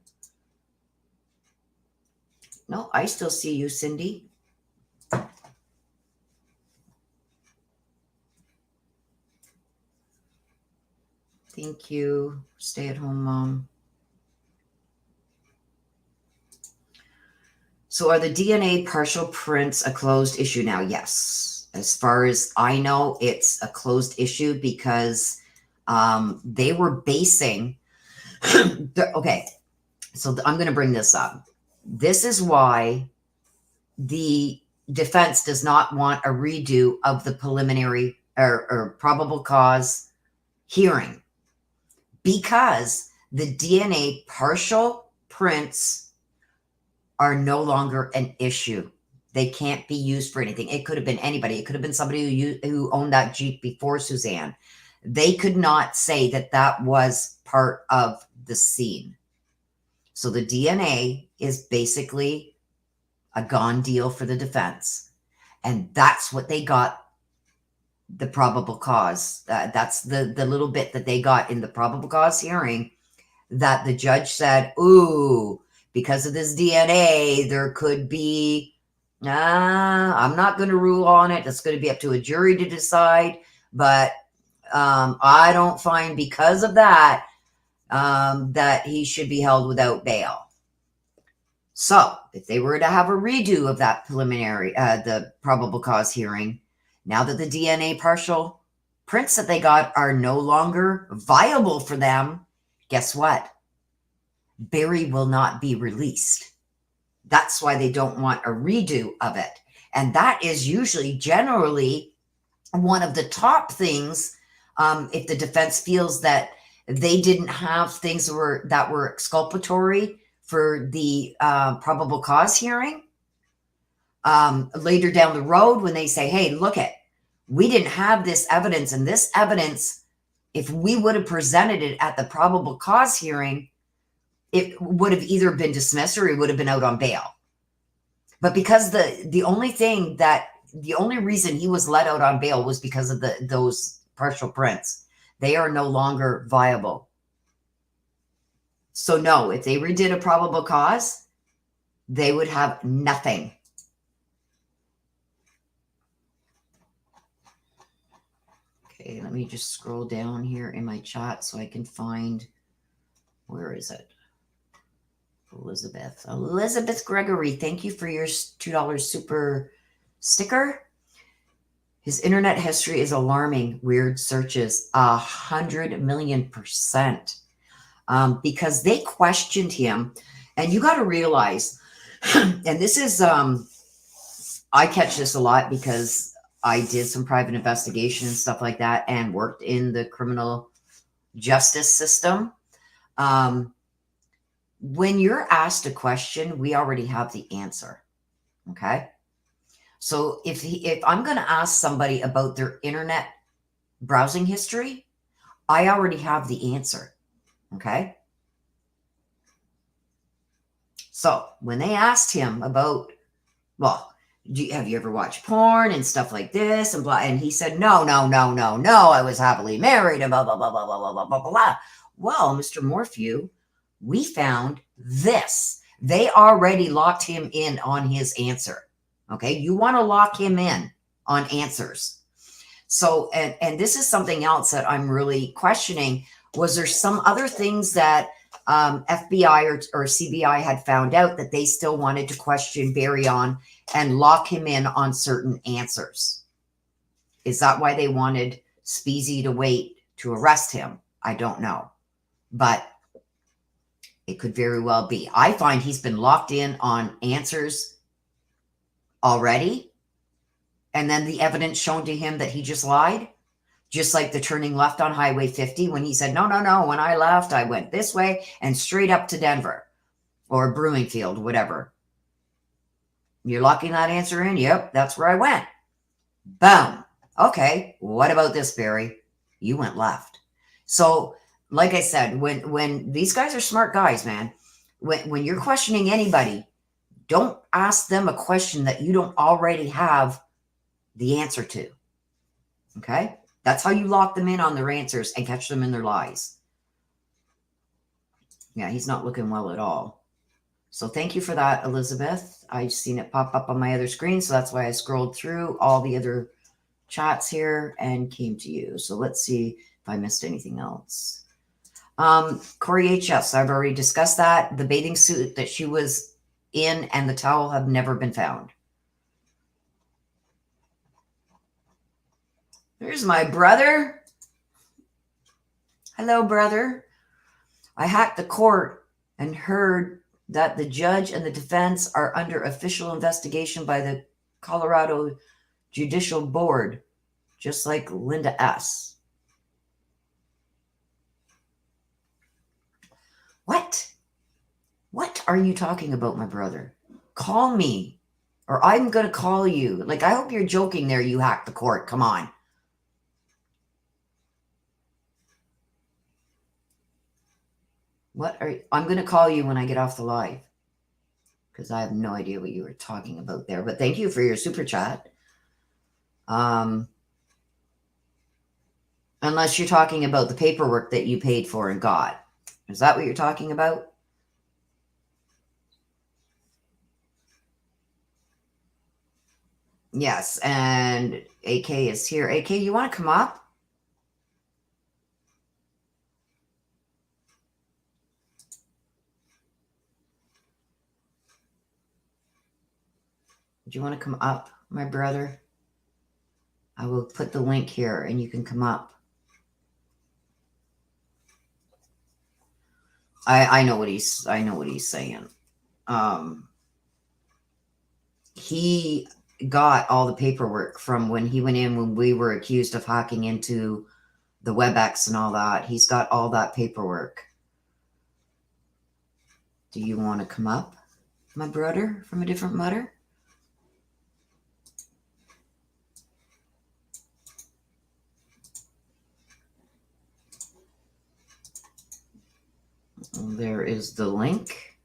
No, I still see you, Cindy. Thank you, stay-at-home mom. So are the DNA partial prints a closed issue now? Yes. As far as I know, it's a closed issue because they were basing... okay, so I'm going to bring this up. This is why the defense does not want a redo of the preliminary or probable cause hearing, because the DNA partial prints are no longer an issue. They can't be used for anything. It could have been anybody. It could have been somebody who owned that Jeep before Suzanne. They could not say that that was part of the scene. So the DNA is basically a gone deal for the defense. And that's what they got, the probable cause. That's the little bit that they got in the probable cause hearing, that the judge said, ooh, because of this DNA, there could be... I'm not going to rule on it. It's going to be up to a jury to decide. But I don't find, because of that, that he should be held without bail. So if they were to have a redo of that preliminary, the probable cause hearing, now that the DNA partial prints that they got are no longer viable for them, guess what? Barry will not be released. That's why they don't want a redo of it. And that is usually generally one of the top things. If the defense feels that they didn't have things that were exculpatory for the probable cause hearing, later down the road when they say, hey, look we didn't have this evidence, and this evidence If we would have presented it at the probable cause hearing, it would have either been dismissed or he would have been out on bail. But because the only reason he was let out on bail was because of those partial prints. They are no longer viable. So no, if they redid a probable cause, they would have nothing. Okay, let me just scroll down here in my chat so I can find, where is it? Elizabeth Gregory, thank you for your $2 super sticker. His internet history is alarming. Weird searches, 100,000,000%. Because they questioned him, and you got to realize, and this is, I catch this a lot because I did some private investigation and stuff like that and worked in the criminal justice system. When you're asked a question, we already have the answer. Okay. So if I'm going to ask somebody about their internet browsing history, I already have the answer. Okay. So when they asked him about, well, have you ever watched porn and stuff like this and blah, and he said, no, I was happily married and blah, blah, blah, blah, blah, blah, blah, blah, blah. Well, Mr. Morphew, we found this. They already locked him in on his answer. Okay. You want to lock him in on answers. So, and this is something else that I'm really questioning. Was there some other things that FBI or CBI had found out that they still wanted to question Barry on and lock him in on certain answers? Is that why they wanted Speezy to wait to arrest him? I don't know. But it could very well be. I find he's been locked in on answers already. And then the evidence shown to him that he just lied. Just like the turning left on Highway 50 when he said, no, when I left, I went this way and straight up to Denver or Bloomingfield, whatever. You're locking that answer in? Yep, that's where I went. Boom. Okay, what about this, Barry? You went left. So, like I said, when these guys are smart guys, man, when you're questioning anybody, don't ask them a question that you don't already have the answer to. Okay? That's how you lock them in on their answers and catch them in their lies. Yeah, he's not looking well at all. So thank you for that, Elizabeth. I've seen it pop up on my other screen, so that's why I scrolled through all the other chats here and came to you. So let's see if I missed anything else. Corey HS, I've already discussed that. The bathing suit that she was in and the towel have never been found. There's my brother. Hello, brother. I hacked the court and heard that the judge and the defense are under official investigation by the Colorado Judicial Board, just like Linda S. What are you talking about, my brother? Call me, or I'm going to call you. Like, I hope you're joking there, you hacked the court. Come on. I'm going to call you when I get off the live because I have no idea what you were talking about there. But thank you for your super chat. Unless you're talking about the paperwork that you paid for and got. Is that what you're talking about? Yes, and AK is here. AK, you want to come up? Do you want to come up, my brother? I will put the link here and you can come up. I know what he's saying. He got all the paperwork from when he went in when we were accused of hacking into the WebEx and all that. He's got all that paperwork. Do you want to come up, my brother from a different mother? There is the link.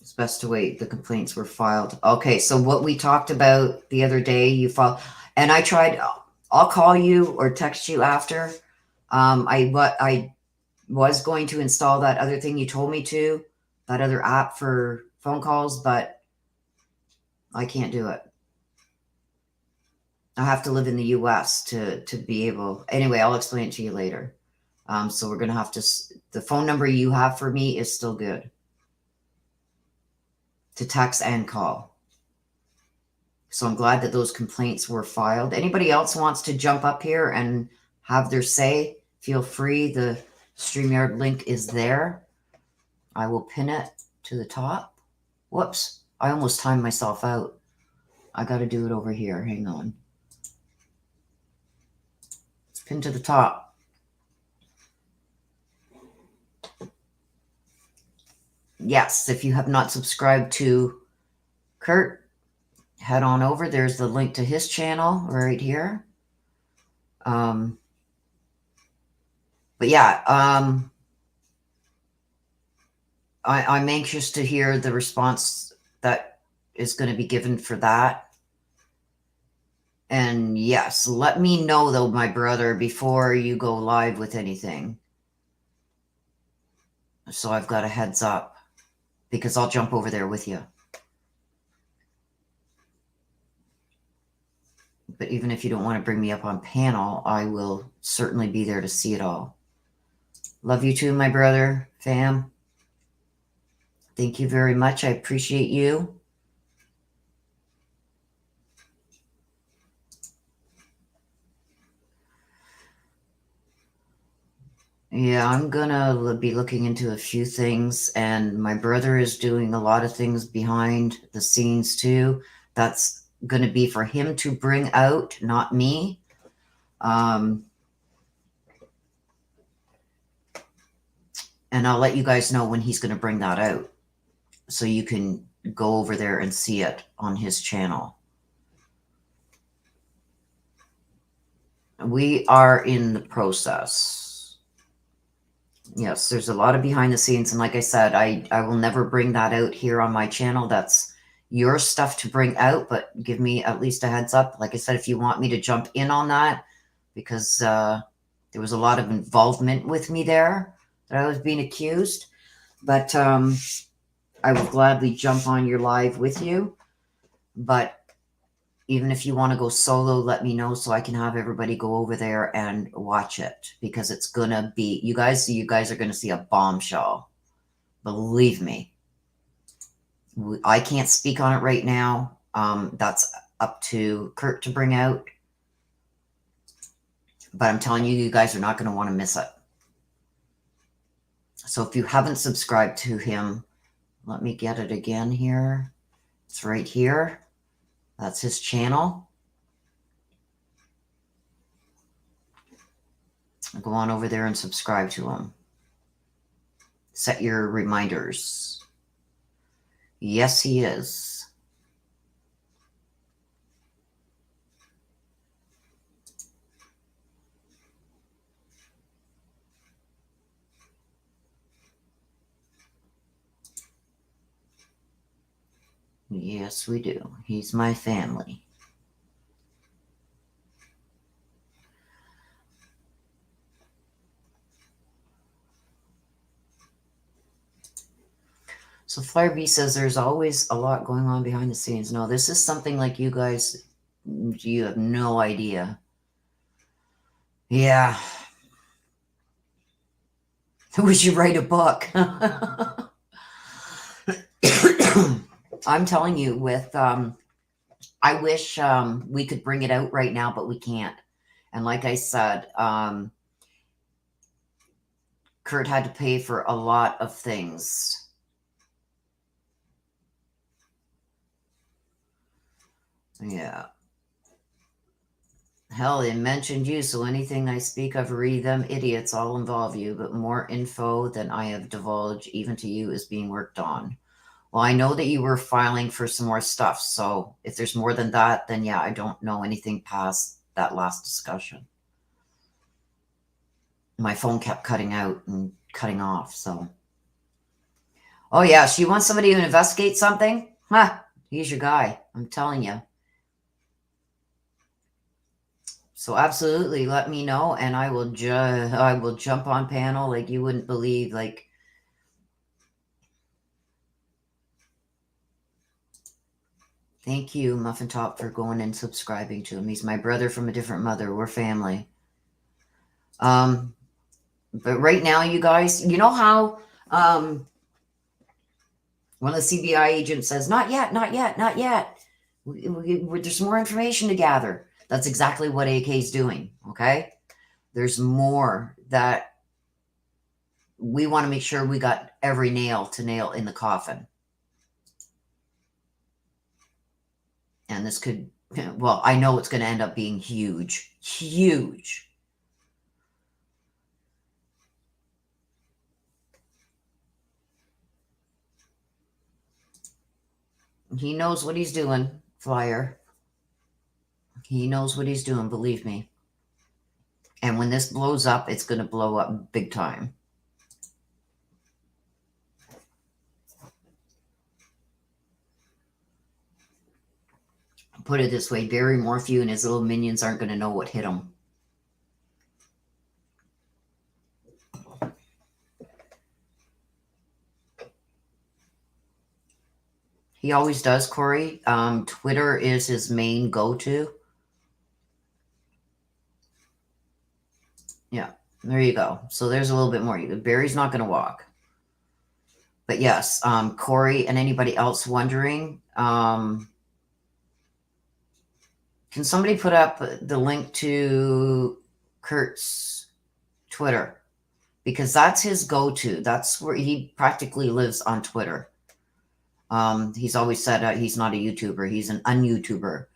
It's best to wait. The complaints were filed. Okay, so what we talked about the other day, you filed, and I tried. I'll call you or text you after. I was going to install that other thing you told me to, that other app for phone calls, but I can't do it. I have to live in the US to be able. Anyway, I'll explain it to you later. So we're going to have to, the phone number you have for me is still good to text and call. So I'm glad that those complaints were filed. Anybody else wants to jump up here and have their say, feel free. The StreamYard link is there. I will pin it to the top. Whoops, I almost timed myself out. I got to do it over here. Hang on. It's pinned to the top. Yes, if you have not subscribed to Kurt, head on over. There's the link to his channel right here. But yeah, I'm anxious to hear the response that is going to be given for that. And yes, let me know though, my brother, before you go live with anything. So I've got a heads up, because I'll jump over there with you. But even if you don't want to bring me up on panel, I will certainly be there to see it all. Love you too, my brother, fam. Thank you very much. I appreciate you. Yeah, I'm gonna be looking into a few things, and my brother is doing a lot of things behind the scenes too. That's going to be for him to bring out, not me. And I'll let you guys know when he's going to bring that out, so you can go over there and see it on his channel. We are in the process. Yes, there's a lot of behind the scenes. And like I said, I will never bring that out here on my channel. That's your stuff to bring out, but give me at least a heads up. Like I said, if you want me to jump in on that, because there was a lot of involvement with me there that I was being accused. But I will gladly jump on your live with you. But even if you want to go solo, let me know so I can have everybody go over there and watch it, because it's going to be, you guys are going to see a bombshell. Believe me. I can't speak on it right now. That's up to Kurt to bring out. But I'm telling you, you guys are not going to want to miss it. So if you haven't subscribed to him, let me get it again here. It's right here. That's his channel. Go on over there and subscribe to him. Set your reminders. Yes, he is. Yes, we do. He's my family. So Flyer B says there's always a lot going on behind the scenes. No, this is something like you guys, you have no idea. Yeah. We should write a book. I'm telling you, with I wish we could bring it out right now, but we can't. And like I said, Kurt had to pay for a lot of things. Yeah. Hell, it mentioned you, so anything I speak of, read them idiots, all involve you, but more info than I have divulged, even to you, is being worked on. Well, I know that you were filing for some more stuff, so if there's more than that, then yeah, I don't know anything past that last discussion. my phone kept cutting out and cutting off. So, oh yeah, she wants somebody to investigate something. Huh? He's your guy. I'm telling you. So absolutely, let me know, and I will jump on panel like you wouldn't believe. Like, thank you, Muffin Top, for going and subscribing to him. He's my brother from a different mother. We're family. But right now, you guys, you know how when the CBI agent says, "Not yet, not yet, not yet," there's more information to gather. That's exactly what AK's doing. Okay, there's more that we want to make sure we got every nail to nail in the coffin. And this could, well, I know it's going to end up being huge, huge. He knows what he's doing, Flyer. He knows what he's doing, believe me. And when this blows up, it's going to blow up big time. Put it this way, Barry Morphew and his little minions aren't going to know what hit him. He always does, Corey. Twitter is his main go-to. Yeah, there you go. So there's a little bit more. Barry's not going to walk. But yes, Corey and anybody else wondering, can somebody put up the link to Kurt's Twitter? Because that's his go-to. That's where he practically lives, on Twitter. He's always said he's not a YouTuber. He's an un-YouTuber.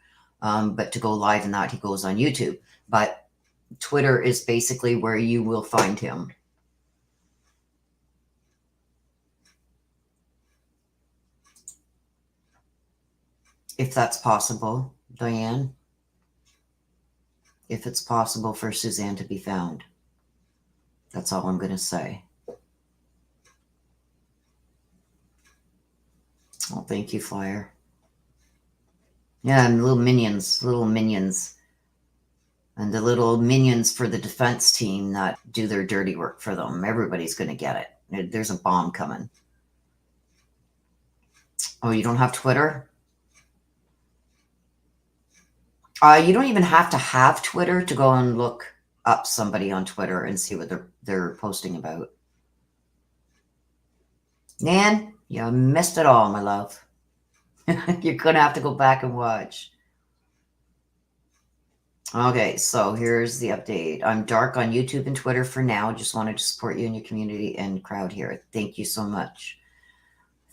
But to go live in that, he goes on YouTube. But Twitter is basically where you will find him. If that's possible, Diane. If it's possible for Suzanne to be found. That's all I'm going to say. Oh, thank you, Flyer. Yeah, and little minions. And the little minions for the defense team that do their dirty work for them. Everybody's going to get it. There's a bomb coming. Oh, you don't have Twitter? You don't even have to have Twitter to go and look up somebody on Twitter and see what they're posting about. Nan, you missed it all, my love. You're going to have to go back and watch. Okay, so here's the update. I'm dark on YouTube and Twitter for now. Just wanted to support you and your community and crowd here. Thank you so much.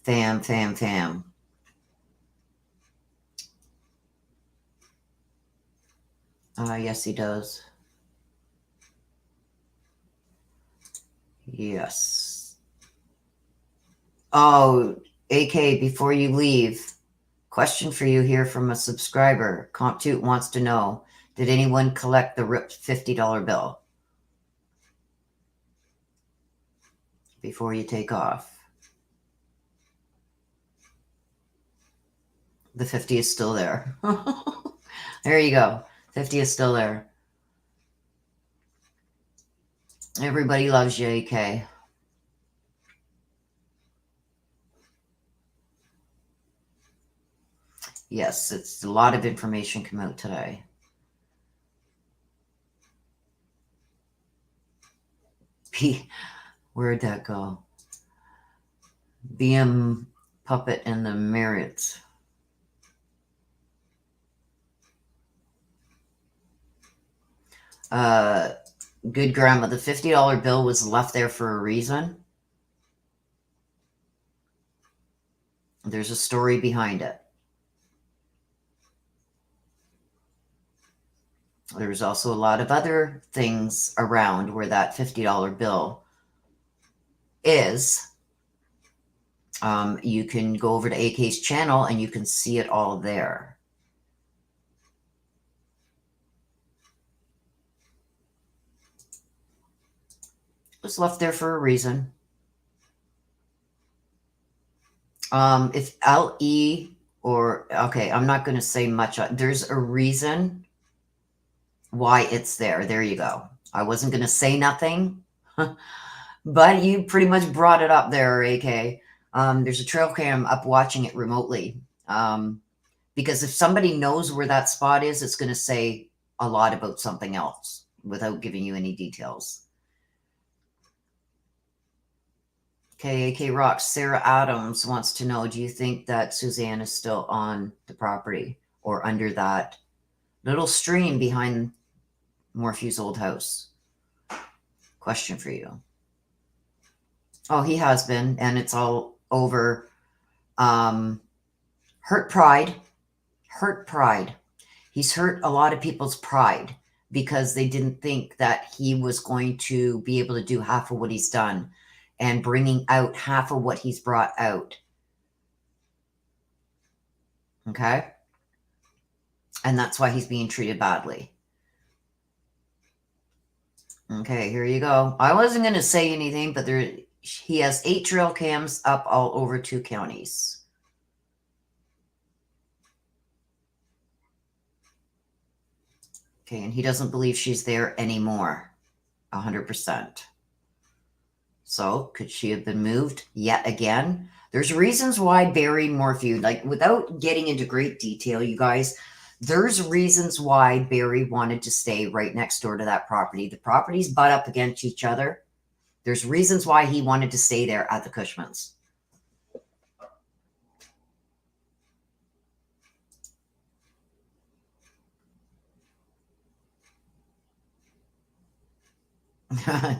Fam. Yes, he does. Yes. Oh, AK, before you leave, question for you here from a subscriber. Comptoot wants to know, did anyone collect the ripped $50 bill before you take off? The 50 is still there. There you go. 50 is still there. Everybody loves you, AK. Yes, it's a lot of information come out today. Where'd that go? BM Puppet and the Merits. Good grandma, the $50 bill was left there for a reason. There's a story behind it. There's also a lot of other things around where that $50 bill is. You can go over to AK's channel and you can see it all there. was left there for a reason. If LE or, okay, I'm not going to say much. There's a reason why it's there. There you go. I wasn't going to say nothing, but you pretty much brought it up there, AK. There's a trail cam up watching it remotely. Because if somebody knows where that spot is, it's going to say a lot about something else without giving you any details. Okay, AK Rocks. Sarah Adams wants to know, do you think that Suzanne is still on the property or under that little stream behind Morphew's old house? Question for you. Oh, he has been, and it's all over. Hurt pride. Hurt pride. He's hurt a lot of people's pride because they didn't think that he was going to be able to do half of what he's done and bringing out half of what he's brought out. Okay? And that's why he's being treated badly. Okay, here you go. I wasn't going to say anything, but he has 8 trail cams up all over 2 counties. Okay, and he doesn't believe she's there anymore. 100%. So, could she have been moved yet again? There's reasons why Barry Morphew, like without getting into great detail, you guys, there's reasons why Barry wanted to stay right next door to that property. The properties butt up against each other. There's reasons why he wanted to stay there at the Cushmans.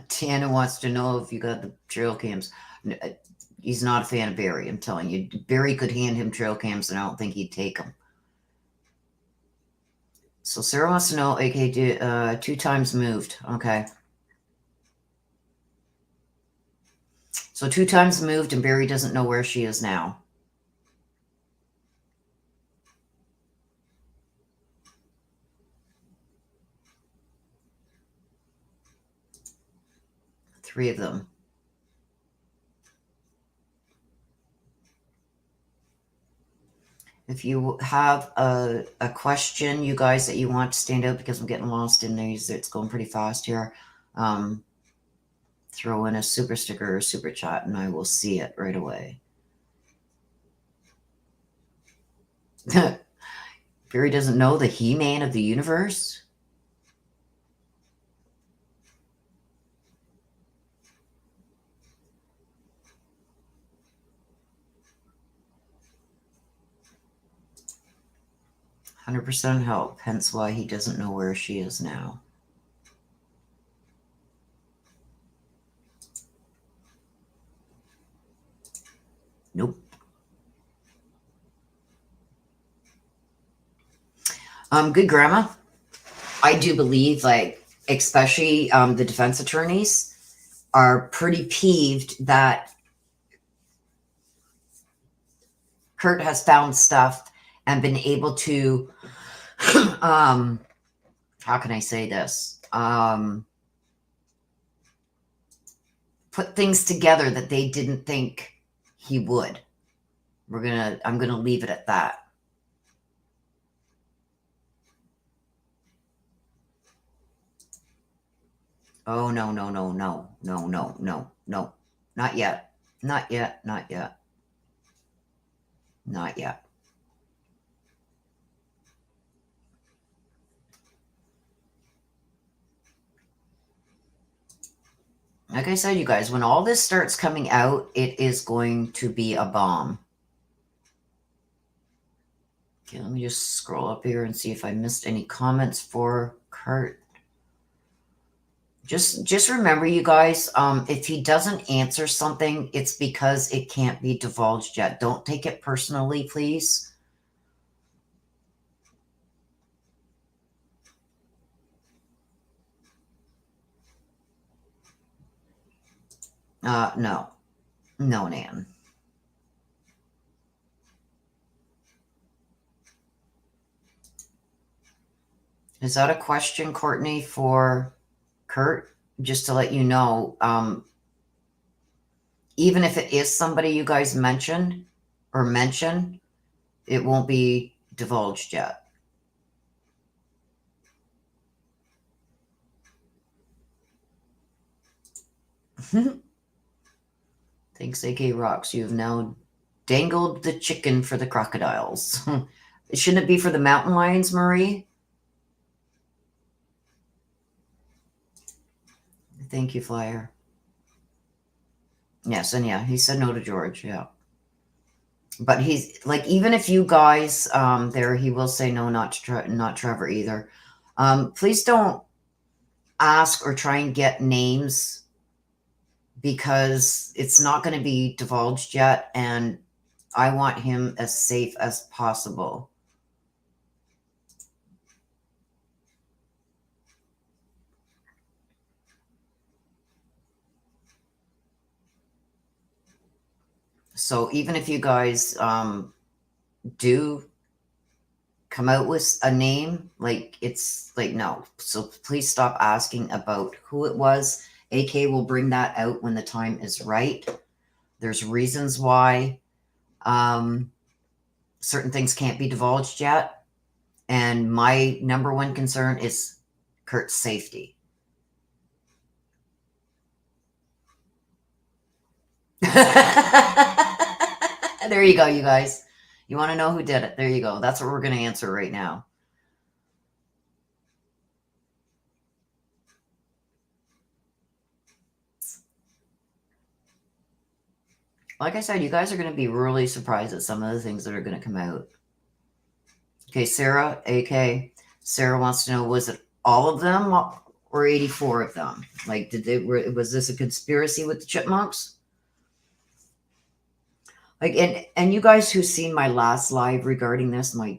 Tana wants to know if you got the trail cams. He's not a fan of Barry, I'm telling you. Barry could hand him trail cams, and I don't think he'd take them. So Sarah wants to know, AK, 2 times moved. Okay. So 2 times moved, and Barry doesn't know where she is now. Three of them. If you have a question, you guys, that you want to stand out, because I'm getting lost in these, it's going pretty fast here, throw in a super sticker or super chat, and I will see it right away. Barry doesn't know the He-Man of the universe? %, help, hence why he doesn't know where she is now. Nope. Good grandma. I do believe, like, especially the defense attorneys are pretty peeved that Kurt has found stuff and been able to, how can I say this? Put things together that they didn't think he would. I'm gonna leave it at that. Oh, no, no, no, no, no, no, no, no. Not yet. Not yet, not yet. Not yet. Like I said, you guys, when all this starts coming out, it is going to be a bomb. Okay, let me just scroll up here and see if I missed any comments for Kurt. Just remember, you guys, if he doesn't answer something, it's because it can't be divulged yet. Don't take it personally, please. No. No, Nan. Is that a question, Courtney, for Kurt? just to let you know, even if it is somebody you guys mentioned or mention, it won't be divulged yet. Thanks, AK Rocks. You have now dangled the chicken for the crocodiles. Shouldn't it be for the mountain lions, Marie? Thank you, Flyer. Yes, and yeah, he said no to George, yeah. But he's like, even if you guys there, he will say no, not Trevor either. Please don't ask or try and get names because it's not going to be divulged yet, and I want him as safe as possible. So even if you guys do come out with a name, like, it's like, no. So please stop asking about who it was. AK will bring that out when the time is right. There's reasons why certain things can't be divulged yet. And my number one concern is Kurt's safety. There you go, you guys. You want to know who did it? There you go. That's what we're going to answer right now. Like I said, you guys are going to be really surprised at some of the things that are going to come out. Okay, Sarah, AK. Sarah wants to know, was it all of them or 84 of them? Like, was this a conspiracy with the chipmunks? Like, and you guys who've seen my last live regarding this, my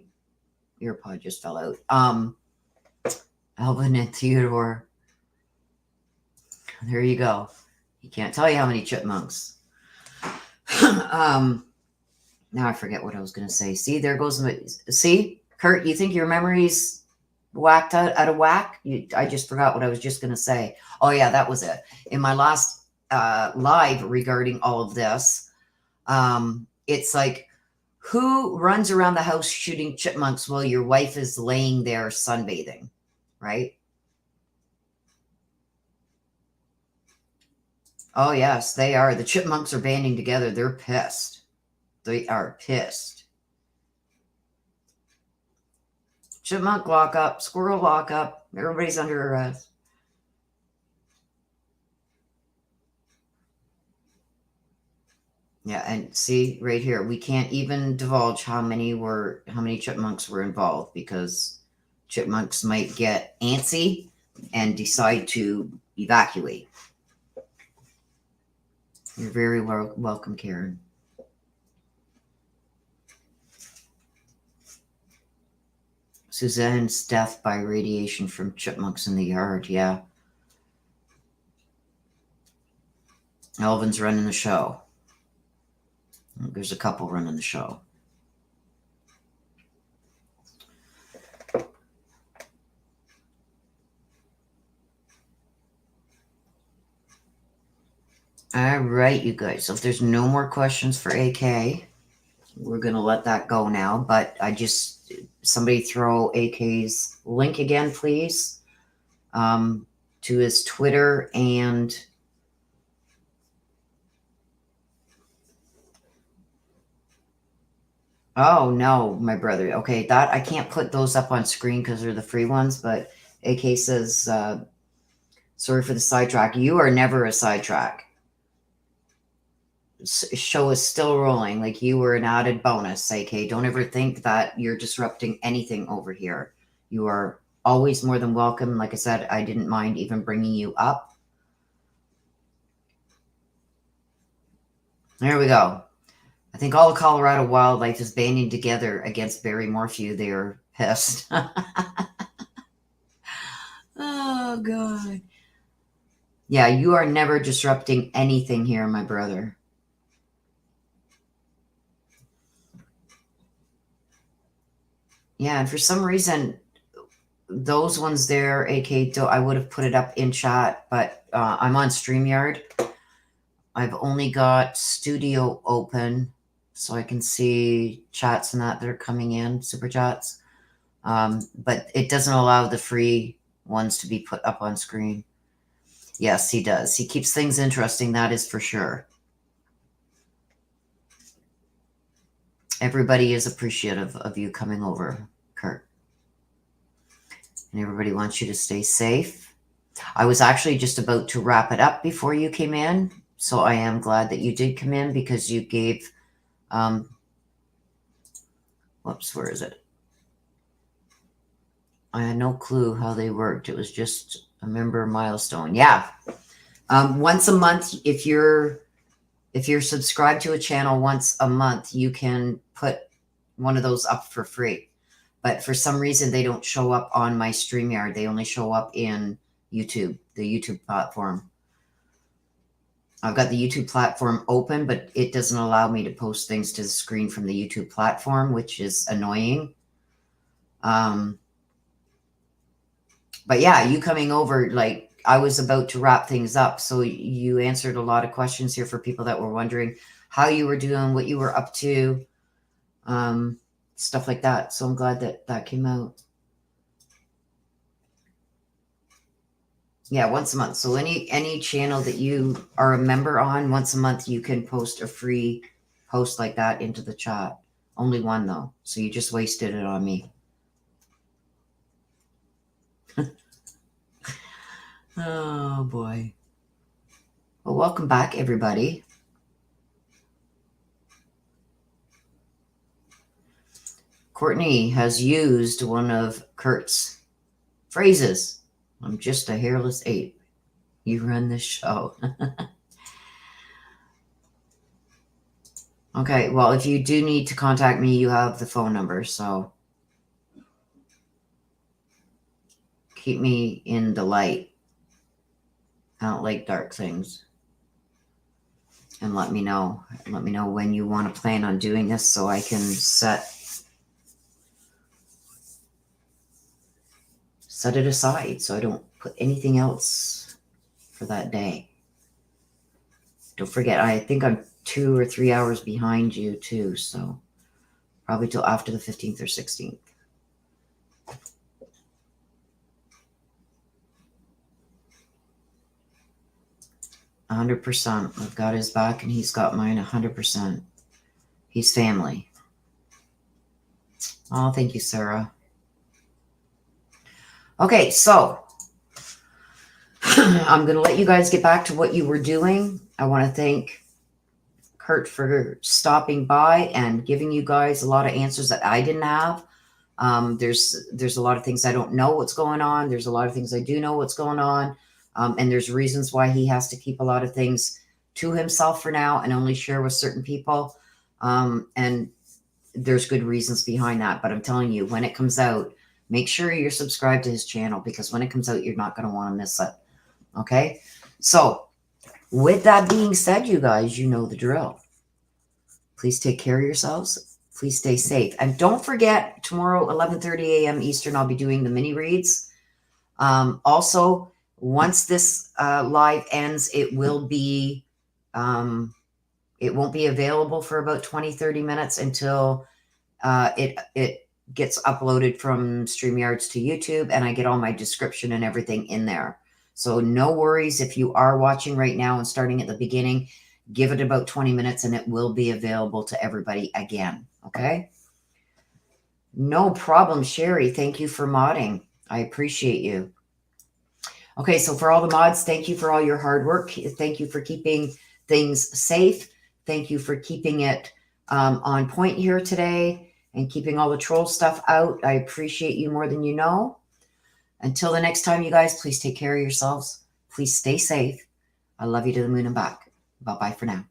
earpod just fell out. Alvin and Theodore. There you go. He can't tell you how many chipmunks. Now I forget what I was going to say. See, there goes my. See, Kurt, you think your memory's whacked out of whack? I just forgot what I was just going to say. Oh yeah, that was it. In my last live regarding all of this, it's like, who runs around the house shooting chipmunks while your wife is laying there sunbathing, right? Oh yes, they are. The chipmunks are banding together. They're pissed. They are pissed. Chipmunk lock up, squirrel lock up. Everybody's under arrest. Yeah, and see right here, we can't even divulge how many chipmunks were involved, because chipmunks might get antsy and decide to evacuate. You're very welcome, Karen. Suzanne's death by radiation from chipmunks in the yard. Yeah. Elvin's running the show. There's a couple running the show. All right, you guys. So if there's no more questions for AK, we're going to let that go now. But somebody throw AK's link again, please, to his Twitter and oh no, my brother. Okay, that I can't put those up on screen because they're the free ones. But AK says, sorry for the sidetrack. You are never a sidetrack. Show is still rolling. Like, you were an added bonus, AK. Don't ever think that you're disrupting anything over here. You are always more than welcome. Like I said, I didn't mind even bringing you up. There we go. I think all of Colorado wildlife is banding together against Barry Morphew. They're pissed. Oh, God. Yeah, you are never disrupting anything here, my brother. Yeah, and for some reason, those ones there, AK, I would have put it up in chat, but I'm on StreamYard. I've only got Studio open, so I can see chats and that are coming in, super chats. But it doesn't allow the free ones to be put up on screen. Yes, he does. He keeps things interesting, that is for sure. Everybody is appreciative of you coming over, Kurt. And everybody wants you to stay safe. I was actually just about to wrap it up before you came in, so I am glad that you did come in because you gave, whoops, where is it? I had no clue how they worked. It was just a member milestone. Yeah. Once a month, if you're subscribed to a channel once a month, you can put one of those up for free. But for some reason, they don't show up on my StreamYard. They only show up in YouTube, the YouTube platform. I've got the YouTube platform open, but it doesn't allow me to post things to the screen from the YouTube platform, which is annoying. But yeah, you coming over, like, I was about to wrap things up. So you answered a lot of questions here for people that were wondering how you were doing, what you were up to, stuff like that. So I'm glad that that came out. Yeah, once a month. So any channel that you are a member on, once a month, you can post a free post like that into the chat. Only one, though. So you just wasted it on me. Oh, boy. Well, welcome back, everybody. Courtney has used one of Kurt's phrases. I'm just a hairless ape. You run this show. Okay, well, if you do need to contact me, you have the phone number, so keep me in the light. I don't like dark things. And let me know. Let me know when you want to plan on doing this so I can set it aside so I don't put anything else for that day. Don't forget, I think I'm 2 or 3 hours behind you too, so probably till after the 15th or 16th. %. I've got his back and he's got mine 100%. He's family. Oh, thank you, Sarah. Okay, so I'm going to let you guys get back to what you were doing. I want to thank Kurt for stopping by and giving you guys a lot of answers that I didn't have. There's a lot of things I don't know what's going on. There's a lot of things I do know what's going on. And there's reasons why he has to keep a lot of things to himself for now and only share with certain people. And there's good reasons behind that. But I'm telling you, when it comes out, make sure you're subscribed to his channel because when it comes out, you're not going to want to miss it. Okay? So with that being said, you guys, you know the drill. Please take care of yourselves. Please stay safe. And don't forget, tomorrow, 11:30 a.m. Eastern, I'll be doing the mini reads. Also, once this live ends, it will be, it won't be available for about 20-30 minutes until it gets uploaded from StreamYards to YouTube and I get all my description and everything in there. So no worries if you are watching right now and starting at the beginning, give it about 20 minutes and it will be available to everybody again. Okay? No problem, Sherry. Thank you for modding. I appreciate you. Okay, so for all the mods, thank you for all your hard work. Thank you for keeping things safe. Thank you for keeping it on point here today and keeping all the troll stuff out. I appreciate you more than you know. Until the next time, you guys, please take care of yourselves. Please stay safe. I love you to the moon and back. Bye-bye for now.